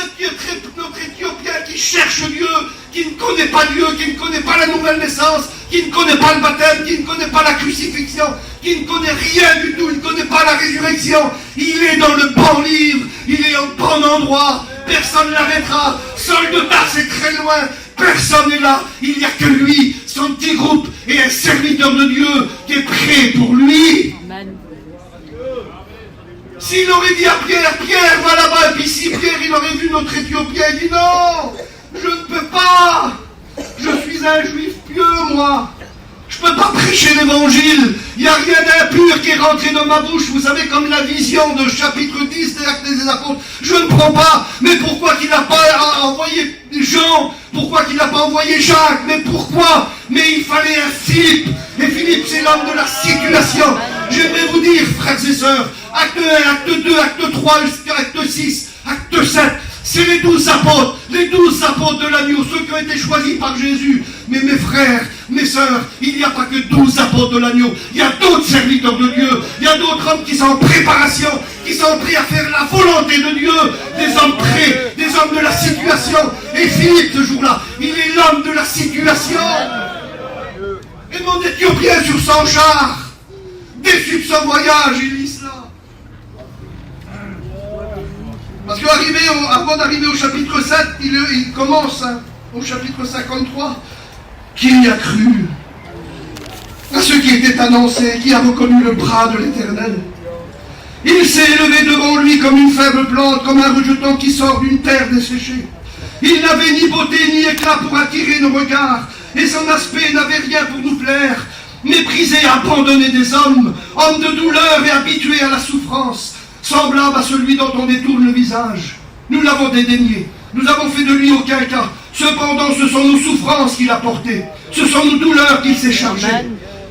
notre Éthiopien qui cherche Dieu, qui ne connaît pas Dieu, qui ne connaît pas la nouvelle naissance, qui ne connaît pas le baptême, qui ne connaît pas la crucifixion, qui ne connaît rien du tout, il ne connaît pas la résurrection, il est dans le bon livre, il est au bon endroit, personne ne l'arrêtera. Saul de Tarse est très loin, personne n'est là, il n'y a que lui, son petit groupe et un serviteur de Dieu qui est prêt pour lui. Amen. S'il aurait dit à Pierre, Pierre, va là-bas, et puis si Pierre, il aurait vu notre Éthiopien, il dit non, je ne peux pas, je suis un juif pieux, moi, je ne Je peux pas prêcher l'évangile. Il n'y a rien d'impur qui est rentré dans ma bouche. Vous savez, comme la vision de chapitre 10 des Actes des Apôtres. Je ne prends pas. Mais pourquoi qu'il n'a pas envoyé Jean? Pourquoi qu'il n'a pas envoyé Jacques? Mais pourquoi? Mais il fallait un Philippe. Et Philippe, c'est l'homme de la situation. J'aimerais vous dire, frères et sœurs, acte 1, acte 2, acte 3, acte 6, acte 7. C'est les 12 apôtres de l'agneau, ceux qui ont été choisis par Jésus. Mais mes frères, mes sœurs, il n'y a pas que 12 apôtres de l'agneau. Il y a d'autres serviteurs de Dieu. Il y a d'autres hommes qui sont en préparation, qui sont prêts à faire la volonté de Dieu. Des hommes prêts, des hommes de la situation. Et Philippe, ce jour-là, il est l'homme de la situation. Et mon Éthiopien sur son char, déçu de son voyage, il lit cela. Parce qu'avant d'arriver au chapitre 7, il commence au chapitre 53. Qui y a cru? À ce qui était annoncé, qui a reconnu le bras de l'Éternel. Il s'est élevé devant lui comme une faible plante, comme un rejeton qui sort d'une terre desséchée. Il n'avait ni beauté ni éclat pour attirer nos regards, et son aspect n'avait rien pour nous plaire. Méprisé, abandonné des hommes, homme de douleur et habitué à la souffrance, semblable à celui dont on détourne le visage. Nous l'avons dédaigné, nous avons fait de lui aucun cas. Cependant, ce sont nos souffrances qu'il a portées, ce sont nos douleurs qu'il s'est chargé.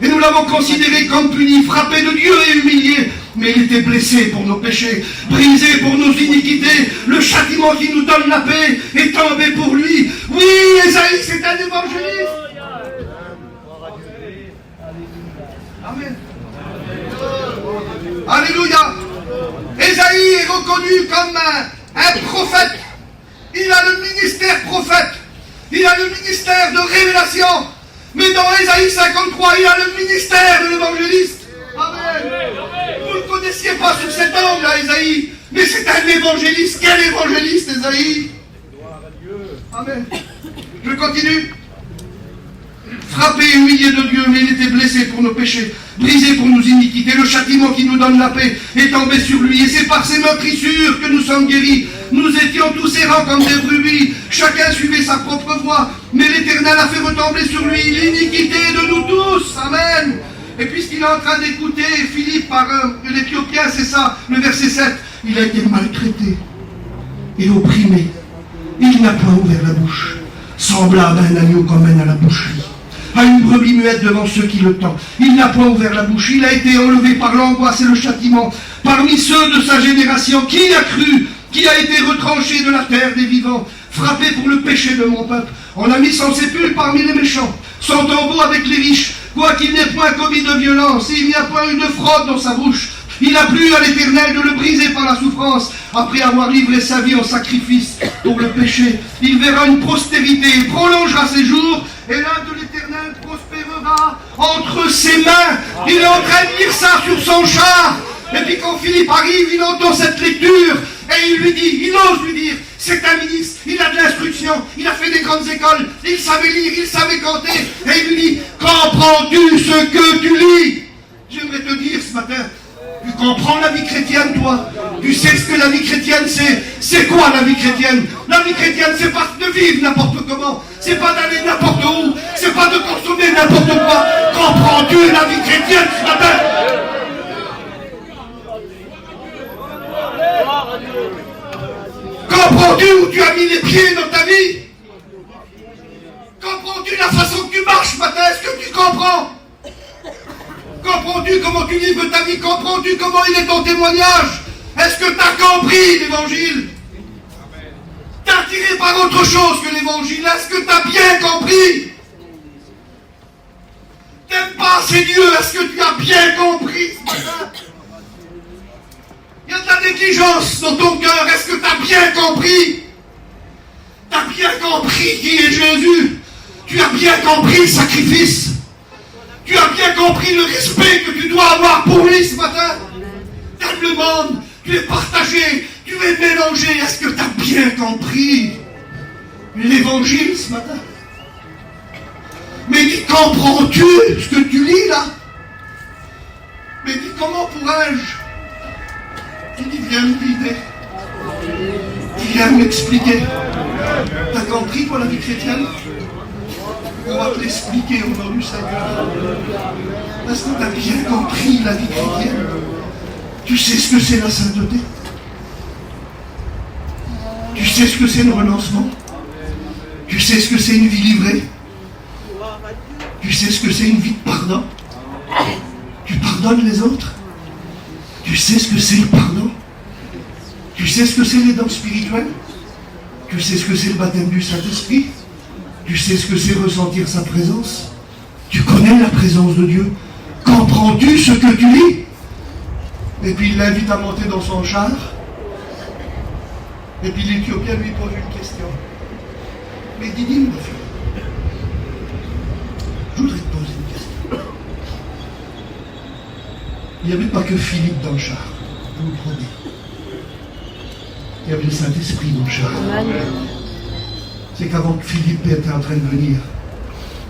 Et nous l'avons considéré comme puni, frappé de Dieu et humilié. Mais il était blessé pour nos péchés, brisé pour nos iniquités. Le châtiment qui nous donne la paix est tombé pour lui. Oui, Ésaïe, c'est un évangéliste. Amen. Alléluia. Ésaïe est reconnu comme un prophète. Il a le ministère prophète. Il a le ministère de révélation. Mais dans Ésaïe 53, il a le ministère de l'évangéliste. Amen. Vous ne le connaissiez pas sous cet angle-là, Ésaïe. Mais c'est un évangéliste. Quel évangéliste, Ésaïe? Amen. Je continue. Frappé et humilié de Dieu, mais il était blessé pour nos péchés, brisé pour nos iniquités. Le châtiment qui nous donne la paix est tombé sur lui. Et c'est par ses meurtrissures que nous sommes guéris. Nous étions tous errants comme des brebis. Chacun suivait sa propre voie. Mais l'Éternel a fait retomber sur lui l'iniquité de nous tous. Amen. Et puisqu'il est en train d'écouter Philippe par l'Éthiopien, c'est ça, le verset 7. Il a été maltraité et opprimé. Il n'a point ouvert la bouche. Semblable à un agneau qu'on mène à la boucherie, à une brebis muette devant ceux qui le tendent. Il n'a point ouvert la bouche. Il a été enlevé par l'angoisse et le châtiment. Parmi ceux de sa génération, qui a cru, qui a été retranché de la terre des vivants, frappé pour le péché de mon peuple. On a mis son sépulcre parmi les méchants, son tombeau avec les riches, quoiqu'il n'ait point commis de violence, et il n'y a point eu de fraude dans sa bouche. Il a plu à l'Éternel de le briser par la souffrance, après avoir livré sa vie en sacrifice pour le péché. Il verra une postérité, il prolongera ses jours, et l'œuvre de l'Éternel prospérera entre ses mains. Il est en train de lire ça sur son char. Et puis quand Philippe arrive, il entend cette lecture, et il ose lui dire, c'est un ministre, il a de l'instruction, il a fait des grandes écoles, il savait lire, il savait compter, et il lui dit, comprends-tu ce que tu lis? J'aimerais te dire ce matin, tu comprends la vie chrétienne, toi? Tu sais ce que la vie chrétienne c'est? C'est quoi la vie chrétienne? La vie chrétienne, c'est pas de vivre n'importe comment, c'est pas d'aller n'importe où, c'est pas de consommer n'importe quoi. Comprends-tu la vie chrétienne ce matin? Comprends-tu où tu as mis les pieds dans ta vie? Comprends-tu la façon que tu marches ce matin? Est-ce que tu comprends? Comprends-tu comment tu livres ta vie? Comprends-tu comment il est ton témoignage? Est-ce que tu as compris l'évangile? T'es attiré par autre chose que l'évangile? Est-ce que tu as bien compris? T'aimes pas ces dieux? Est-ce que tu as bien compris ce matin? Il y a de la négligence dans ton cœur. Est-ce que tu as bien compris? Tu as bien compris qui est Jésus? Tu as bien compris le sacrifice? Tu as bien compris le respect que tu dois avoir pour lui ce matin? Tu aimes le monde, tu es partagé, tu es mélangé. Est-ce que tu as bien compris l'évangile ce matin? Mais dis, comprends-tu ce que tu lis là? Mais dis, comment pourrais-je? Tu dis, viens me guider. Viens m'expliquer. T'as compris toi la vie chrétienne? On va te l'expliquer au nom du Seigneur. Parce que tu as bien compris la vie chrétienne. Tu sais ce que c'est la sainteté. Tu sais ce que c'est le renoncement. Tu sais ce que c'est une vie livrée. Tu sais ce que c'est une vie de pardon. Tu pardonnes les autres. Tu sais ce que c'est le pardon. Tu sais ce que c'est les dons spirituels. Tu sais ce que c'est le baptême du Saint-Esprit. Tu sais ce que c'est ressentir sa présence. Tu connais la présence de Dieu. Comprends-tu ce que tu lis? Et puis il l'invite à monter dans son char. Et puis l'Éthiopien lui pose une question. Mais dis-moi, ma fille, je voudrais te poser une question. Il n'y avait pas que Philippe dans le char, vous le prenez. Il y avait le Saint-Esprit dans le char. C'est qu'avant que Philippe était en train de venir,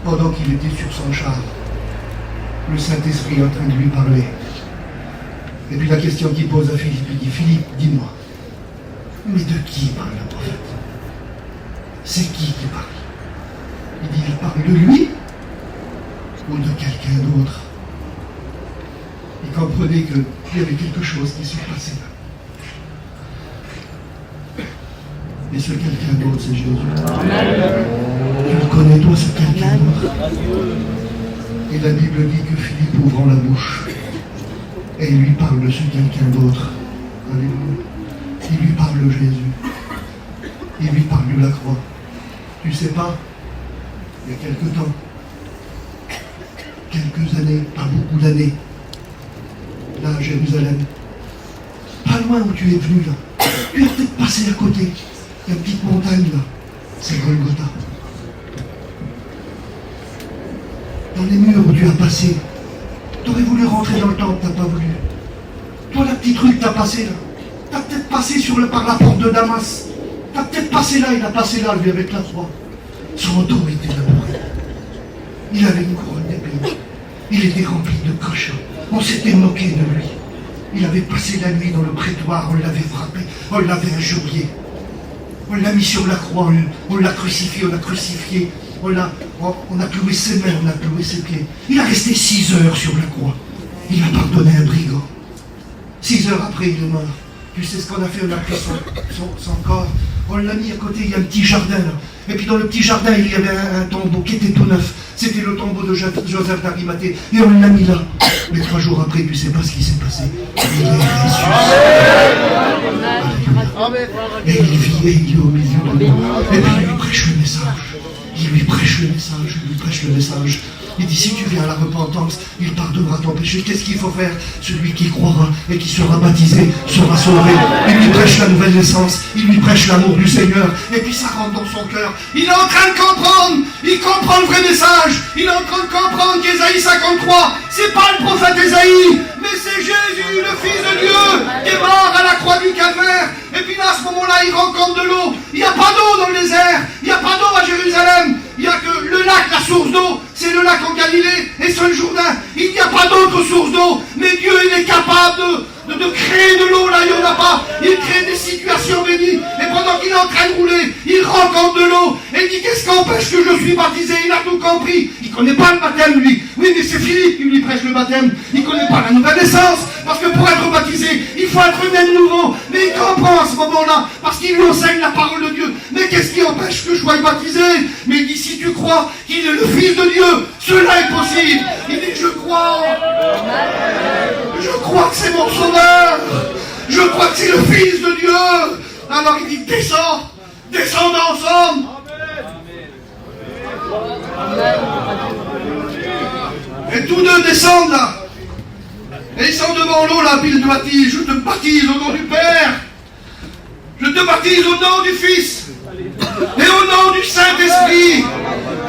pendant qu'il était sur son char, le Saint-Esprit est en train de lui parler. Et puis la question qu'il pose à Philippe, il dit, Philippe, dis-moi, mais de qui parle le prophète? C'est qui parle? Il dit, il parle de lui ou de quelqu'un d'autre? Il comprenait qu'il y avait quelque chose qui se passait là. Et ce quelqu'un d'autre, c'est Jésus. Tu le connais, toi, ce quelqu'un d'autre. Et la Bible dit que Philippe ouvrant la bouche, et il lui parle de ce quelqu'un d'autre. Alléluia. Il lui parle de Jésus. Il lui parle de la croix. Tu sais pas, il y a quelque temps, quelques années, pas beaucoup d'années, là à Jérusalem, pas loin où tu es venu là, tu es peut-être passé à côté. Il y a une petite montagne là, c'est Golgotha. Dans les murs où tu as passé, tu aurais voulu rentrer dans le temple, tu n'as pas voulu. Toi, la petite rue que tu as passée là, tu as peut-être passé par la porte de Damas. Tu as peut-être passé là, il a passé là, lui, avec la croix. Son dos était labouré. Il avait une couronne d'épines. Il était rempli de crachats. On s'était moqué de lui. Il avait passé la nuit dans le prétoire, on l'avait frappé, on l'avait injurié. On l'a mis sur la croix, on l'a crucifié, on a cloué ses mains, on a cloué ses pieds. Il a resté 6 heures sur la croix. Il a pardonné un brigand. 6 heures après, il est mort. Tu sais ce qu'on a fait? On a pris son corps, on l'a mis à côté, il y a un petit jardin là. Et puis dans le petit jardin, il y avait un tombeau qui était tout neuf. C'était le tombeau de Joseph d'Arimathée. Et on l'a mis là. Mais 3 jours après, tu sais pas ce qui s'est passé. Il est ressuscité. Et il vit, et il est au milieu de nous. Et puis il lui prêche le message. Il lui prêche le message. Il dit, si tu viens à la repentance, il pardonnera ton péché. Qu'est-ce qu'il faut faire? Celui qui croira et qui sera baptisé sera sauvé. Il lui prêche la nouvelle naissance. Il lui prêche l'amour du Seigneur. Et puis ça rentre dans son cœur. Il est en train de comprendre. Il comprend le vrai message. Il est en train de comprendre qu'Ésaïe 53, c'est pas le prophète Ésaïe, mais c'est Jésus, le Fils de Dieu, qui est mort à la croix du Calvaire. Et puis là, à ce moment-là, il rencontre de l'eau. Il n'y a pas d'eau dans le désert. Il n'y a pas d'eau à Jérusalem. Il n'y a que le lac, la source d'eau. C'est le lac en Galilée et c'est le Jourdain. Il n'y a pas d'autre source d'eau. Mais Dieu, il est capable de créer de l'eau là, il n'y en a pas. Il crée des situations bénies. Et pendant qu'il est en train de rouler, il rencontre de l'eau. Et il dit, qu'est-ce qu'empêche que je suis baptisé? Il a tout compris. Il ne connaît pas le baptême, lui. Oui, mais c'est Philippe qui lui prêche le baptême. Il ne connaît pas la nouvelle naissance. Parce que pour être baptisé, il faut être né de nouveau. Mais il comprend à ce moment-là. Parce qu'il lui enseigne la parole de Dieu. Mais qu'est-ce qui empêche que je sois baptisé? Mais il dit, si tu crois qu'il est le Fils de Dieu, cela est possible. Il dit, je crois. Je crois que c'est mon sauveur. Je crois que c'est le Fils de Dieu. Alors il dit, descends. Descendons ensemble. Et tous deux descendent là. Et ils sont devant l'eau là, puis ils te baptisent. Je te baptise au nom du Père. Je te baptise au nom du Fils. Et au nom du Saint-Esprit.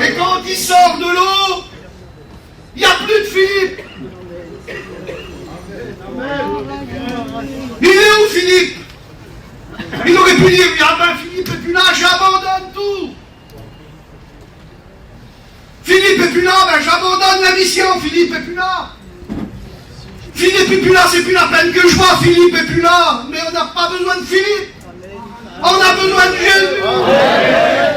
Et quand il sort de l'eau, il n'y a plus de Philippe. Il est où Philippe? Il aurait pu dire, ah ben Philippe est plus là, j'abandonne tout. Philippe est plus là, ben j'abandonne la mission, Philippe est plus là. Philippe est plus là, c'est plus la peine que je vois, Philippe est plus là. Mais on n'a pas besoin de Philippe. On a besoin de Jésus.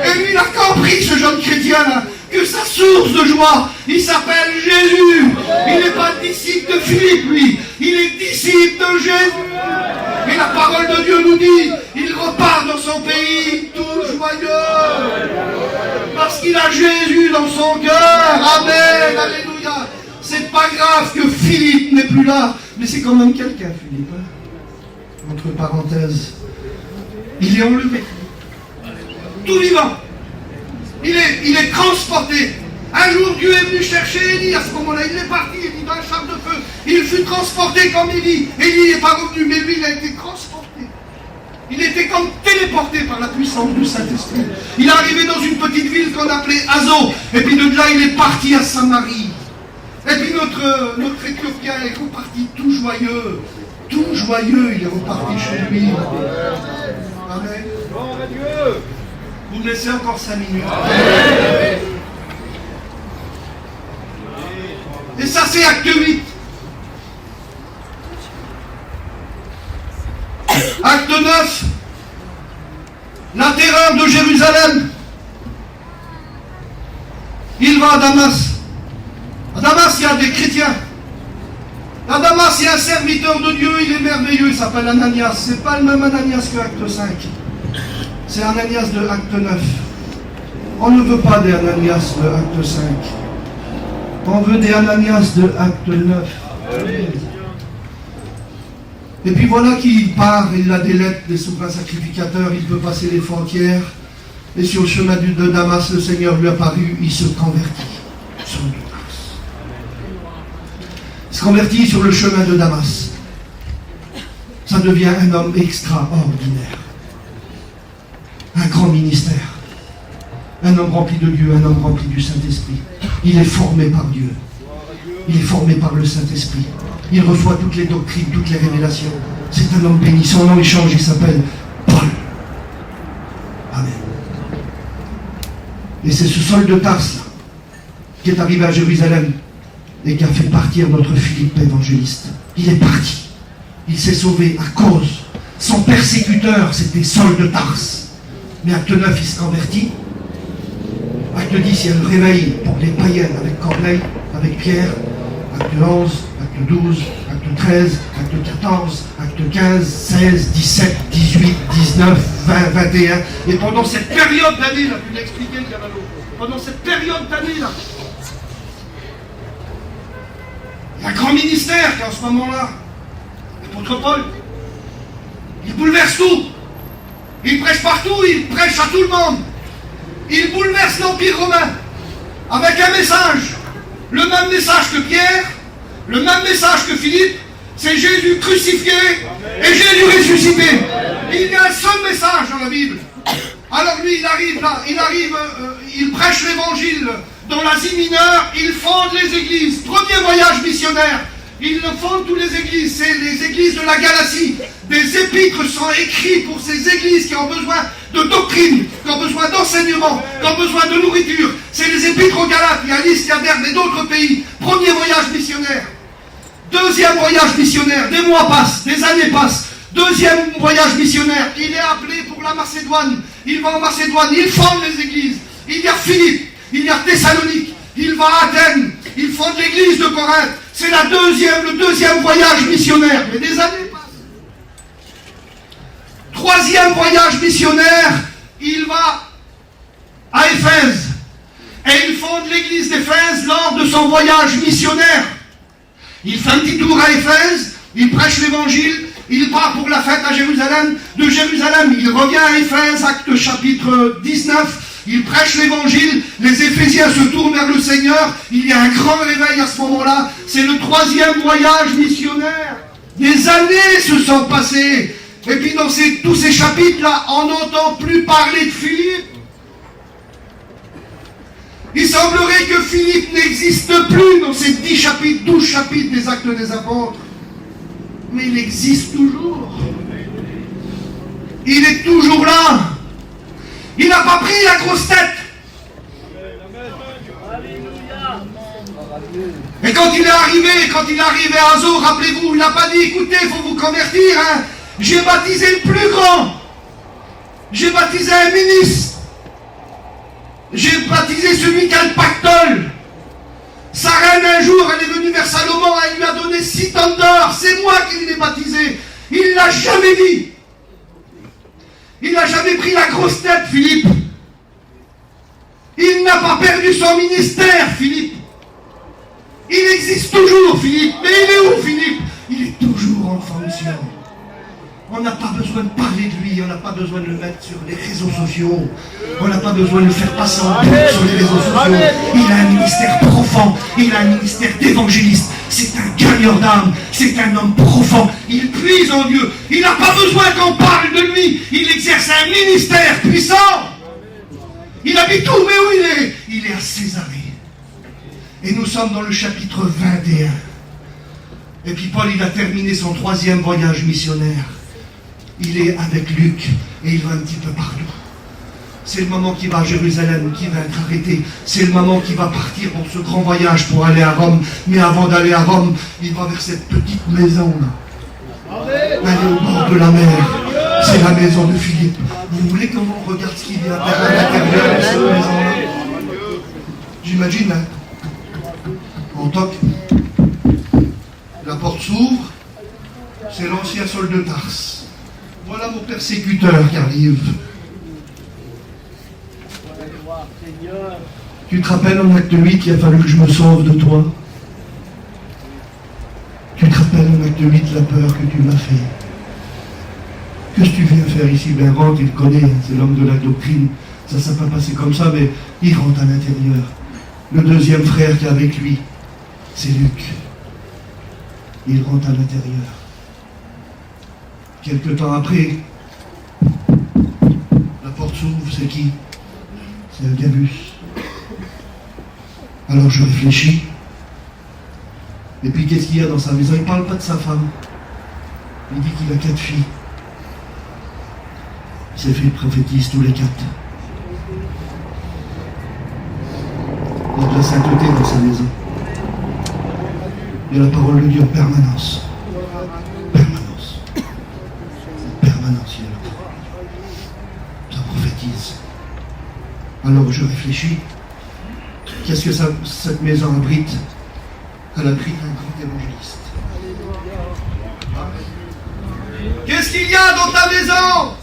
Et lui, il a compris, ce jeune chrétien là, que sa source de joie. Il s'appelle Jésus. Il n'est pas disciple de Philippe, lui. Il est disciple de Jésus. Et la parole de Dieu nous dit, il repart dans son pays tout joyeux. Parce qu'il a Jésus dans son cœur. Amen. Alléluia. C'est pas grave que Philippe n'est plus là. Mais c'est quand même quelqu'un, Philippe. Hein? Entre parenthèses. Il est enlevé. Tout vivant. Il est transporté. Un jour, Dieu est venu chercher Élie. À ce moment-là, il est parti. Il est dans un char de feu. Il fut transporté comme Élie. Élie n'est pas revenu, mais lui, il a été transporté. Il était comme téléporté par la puissance du Saint-Esprit. Il est arrivé dans une petite ville qu'on appelait Azo. Et puis de là, il est parti à Samarie. Et puis notre Éthiopien est reparti tout joyeux. Tout joyeux, il est reparti chez lui. Amen. Vous me laissez encore 5 minutes. Et ça, c'est acte 8. Acte 9. La terreur de Jérusalem. Il va à Damas. À Damas, il y a des chrétiens. À Damas, il y a un serviteur de Dieu, il est merveilleux, il s'appelle Ananias. C'est pas le même Ananias que Acte 5. C'est Ananias de Acte 9. On ne veut pas des Ananias de Acte 5. On veut des Ananias de Acte 9. Et puis voilà qu'il part, il a des lettres des souverains sacrificateurs, il peut passer les frontières. Et sur le chemin de Damas, le Seigneur lui apparut, il se convertit. Il se convertit sur le chemin de Damas. Ça devient un homme extraordinaire. Un grand ministère. Un homme rempli de Dieu, un homme rempli du Saint-Esprit. Il est formé par Dieu. Il est formé par le Saint-Esprit. Il reçoit toutes les doctrines, toutes les révélations. C'est un homme béni. Son nom change, il s'appelle Paul. Amen. Et c'est ce Saul de Tarse qui est arrivé à Jérusalem et qui a fait partir notre Philippe évangéliste. Il est parti. Il s'est sauvé à cause. Son persécuteur, c'était Saul de Tarse. Mais acte 9, il se convertit. Acte 10, il y a le réveil pour les païens avec Corneille, avec Pierre. Acte 11, acte 12, acte 13, acte 14, acte 15, 16, 17, 18, 19, 20, 21. Et pendant cette période d'année-là, tu l'as expliqué, Cavallo, pendant cette période d'année-là, il y a un grand ministère qui est en ce moment-là. L'apôtre Paul, il bouleverse tout. Il prêche partout, il prêche à tout le monde. Il bouleverse l'Empire romain avec un message. Le même message que Pierre, le même message que Philippe, c'est Jésus crucifié et Jésus ressuscité. Il y a un seul message dans la Bible. Alors lui, il arrive là, il prêche l'évangile dans l'Asie mineure, il fonde les églises. Premier voyage missionnaire. Il fonde toutes les églises, c'est les églises de la Galatie. Des épîtres sont écrits pour ces églises qui ont besoin de doctrine, qui ont besoin d'enseignement, qui ont besoin de nourriture. C'est les épîtres aux Galates, il y a Lys, il y a Derbe et d'autres pays. Premier voyage missionnaire. Deuxième voyage missionnaire, des mois passent, des années passent. Deuxième voyage missionnaire, il est appelé pour la Macédoine. Il va en Macédoine, il fonde les églises. Il y a Philippe, il y a Thessalonique, il va à Athènes, il fonde l'église de Corinthe. C'est le deuxième voyage missionnaire. Mais des années passent. Troisième voyage missionnaire, il va à Éphèse. Et il fonde l'église d'Éphèse lors de son voyage missionnaire. Il fait un petit tour à Éphèse, il prêche l'évangile, il part pour la fête à Jérusalem. De Jérusalem, il revient à Éphèse, acte chapitre 19. Il prêche l'évangile, les Éphésiens se tournent vers le Seigneur, il y a un grand réveil à ce moment-là, c'est le troisième voyage missionnaire. Des années se sont passées, et puis dans tous ces chapitres-là, on n'entend plus parler de Philippe. Il semblerait que Philippe n'existe plus dans ces 10 chapitres, 12 chapitres des Actes des Apôtres. Mais il existe toujours. Il est toujours là. Il n'a pas pris la grosse tête. Et quand il est arrivé à Azo, rappelez-vous, il n'a pas dit, écoutez, il faut vous convertir, hein. J'ai baptisé le plus grand. J'ai baptisé un ministre. J'ai baptisé baptisé celui qui a le pactole. Sa reine, un jour, elle est venue vers Salomon, elle lui a donné 6 tonnes d'or. C'est moi qui l'ai baptisé. Il ne l'a jamais dit. Il n'a jamais pris la grosse tête, Philippe. Il n'a pas perdu son ministère, Philippe. Il existe toujours, Philippe. Mais il est où, Philippe? Il est toujours en fonction. On n'a pas besoin de parler de lui, on n'a pas besoin de le mettre sur les réseaux sociaux. On n'a pas besoin de le faire passer en pub sur les réseaux sociaux. Il a un ministère profond, il a un ministère d'évangéliste. C'est un gagneur d'âme, c'est un homme profond. Il puise en Dieu. Il n'a pas besoin qu'on parle de lui. Il exerce un ministère puissant. Il habite où? Mais où il est? Il est à Césarée. Et nous sommes dans le chapitre 21. Et puis Paul, il a terminé son 3e voyage missionnaire. Il est avec Luc et il va un petit peu partout. C'est le moment qu'il va à Jérusalem, qu'il va être arrêté. C'est le moment qu'il va partir pour ce grand voyage pour aller à Rome. Mais avant d'aller à Rome, il va vers cette petite maison là. Elle est au bord de la mer. C'est la maison de Philippe. Vous voulez qu'on regarde ce qu'il y a à l'intérieur de cette maison-là? J'imagine, hein? On toque. La porte s'ouvre. C'est l'ancien Saul de Tarse. Voilà mon persécuteur qui arrive. Tu te rappelles en acte 8 qu'il a fallu que je me sauve de toi? Tu te rappelles en acte 8 la peur que tu m'as fait? Qu'est-ce que tu viens faire ici? Ben rentre, il connaît, hein, c'est l'homme de la doctrine. Ça ne s'est pas passé comme ça, mais il rentre à l'intérieur. Le deuxième frère qui est avec lui, c'est Luc. Il rentre à l'intérieur. Quelque temps après, la porte s'ouvre, c'est qui? C'est Agabus. Alors je réfléchis. Et puis qu'est-ce qu'il y a dans sa maison? Il ne parle pas de sa femme. Il dit qu'il a 4 filles. Ses filles prophétisent tous les 4. Il y a de la sainteté dans sa maison. Il y a la parole de Dieu en permanence. Permanence. Permanence, il y a la parole de Dieu. Ça prophétise. Alors je réfléchis. Qu'est-ce que cette maison abrite? Elle abrite un grand évangéliste. Qu'est-ce qu'il y a dans ta maison?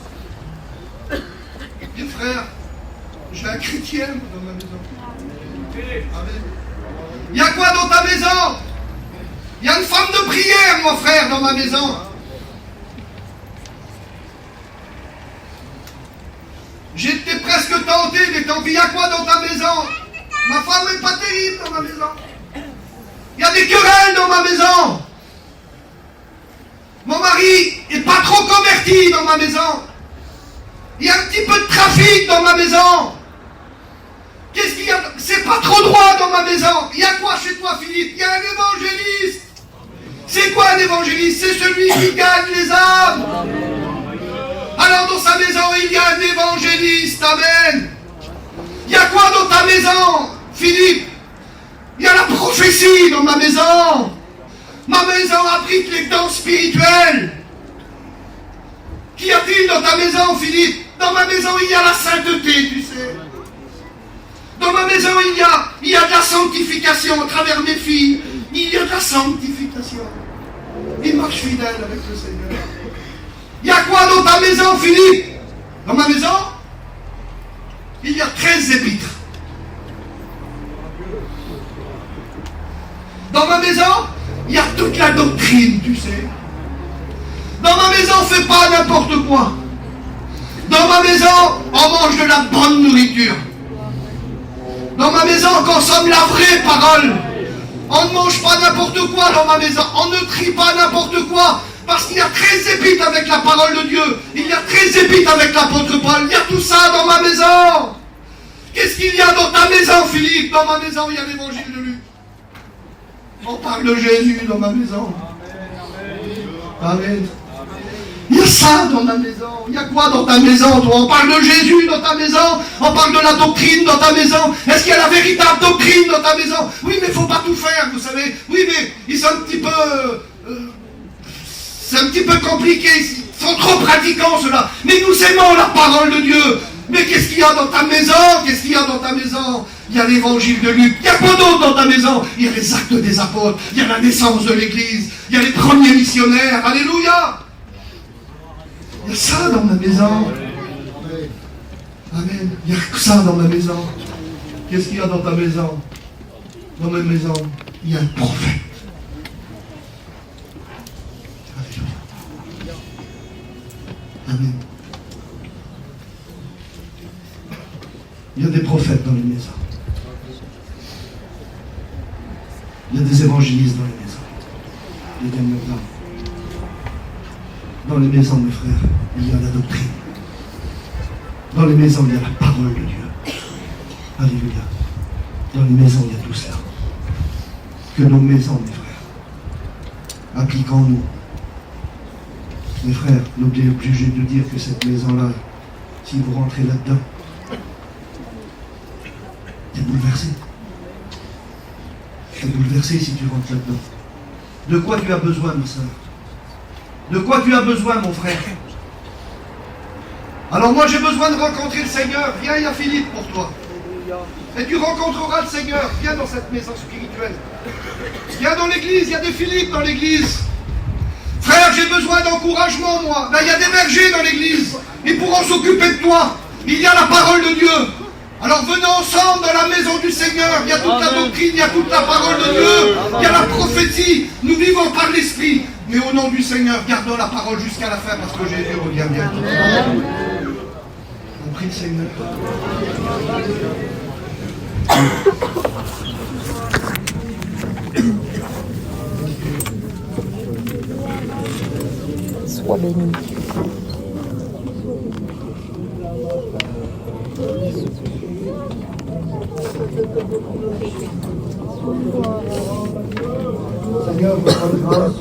Bien frère, j'ai un chrétien dans ma maison. Amen. Il y a quoi dans ta maison? Il y a une femme de prière, mon frère, dans ma maison. J'étais presque tenté d'être envie. Il y a quoi dans ta maison? Ma femme n'est pas terrible dans ma maison. Il y a des querelles dans ma maison. Mon mari n'est pas trop converti dans ma maison. Il y a un petit peu de trafic dans ma maison. Qu'est-ce qu'il y a? C'est pas trop droit dans ma maison. Il y a quoi chez toi, Philippe? Il y a un évangéliste. C'est quoi un évangéliste? C'est celui qui gagne les âmes. Alors dans sa maison, il y a un évangéliste. Amen. Il y a quoi dans ta maison, Philippe? Il y a la prophétie dans ma maison. Ma maison abrite les dons spirituels. Qu'y a-t-il dans ta maison, Philippe? Dans ma maison, il y a la sainteté, tu sais. Dans ma maison, il y a de la sanctification à travers mes filles. Il y a de la sanctification. Il marche fidèle avec le Seigneur. Il y a quoi dans ta maison, Philippe? Dans ma maison, il y a 13 épîtres. Dans ma maison, il y a toute la doctrine, tu sais. Dans ma maison, on ne fait pas n'importe quoi. Dans ma maison, on mange de la bonne nourriture. Dans ma maison, on consomme la vraie parole. On ne mange pas n'importe quoi dans ma maison. On ne trie pas n'importe quoi. Parce qu'il y a 13 épîtres avec la parole de Dieu. Il y a 13 épîtres avec l'apôtre Paul. Il y a tout ça dans ma maison. Qu'est-ce qu'il y a dans ta maison, Philippe? Dans ma maison, il y a l'évangile de Luc. On parle de Jésus dans ma maison. Amen. Il y a ça dans ma maison. Il y a quoi dans ta maison, toi? On parle de Jésus dans ta maison. On parle de la doctrine dans ta maison. Est-ce qu'il y a la véritable doctrine dans ta maison? Oui, mais il ne faut pas tout faire, vous savez. Oui, mais ils sont un petit peu... c'est un petit peu compliqué. Ils sont trop pratiquants, ceux-là. Mais nous aimons la parole de Dieu. Mais qu'est-ce qu'il y a dans ta maison? Qu'est-ce qu'il y a dans ta maison? Il y a l'évangile de Luc. Il y a quoi d'autre dans ta maison? Il y a les actes des apôtres. Il y a la naissance de l'église. Il y a les premiers missionnaires. Alléluia! Il y a ça dans ma maison. Amen. Il y a que ça dans ma maison. Qu'est-ce qu'il y a dans ta maison? Dans ma maison, il y a un prophète. Alléluia. Amen. Il y a des prophètes dans les maisons. Il y a des évangélistes dans les maisons. Il y a des maisons. Dans les maisons, mes frères, il y a la doctrine. Dans les maisons, il y a la parole de Dieu. Alléluia. Dans les maisons, il y a tout cela. Que nos maisons, mes frères, appliquons-nous. Mes frères, n'oubliez obligé de dire que cette maison-là, si vous rentrez là-dedans, t'es bouleversé. T'es bouleversé si tu rentres là-dedans. De quoi tu as besoin, ma soeur? De quoi tu as besoin, mon frère? Alors moi, j'ai besoin de rencontrer le Seigneur. Viens, il y a Philippe pour toi. Et tu rencontreras le Seigneur. Viens dans cette maison spirituelle. Viens dans l'église, il y a des Philippe dans l'église. Frère, j'ai besoin d'encouragement, moi. Là, il y a des bergers dans l'église. Ils pourront s'occuper de toi. Il y a la parole de Dieu. Alors venons ensemble dans la maison du Seigneur. Il y a toute la doctrine, il y a toute la parole de Dieu. Il y a la prophétie. Nous vivons par l'Esprit. Mais au nom du Seigneur, gardons la parole jusqu'à la fin parce que Jésus revient bientôt. On prie le Seigneur. Sois béni. Seigneur, votre grâce.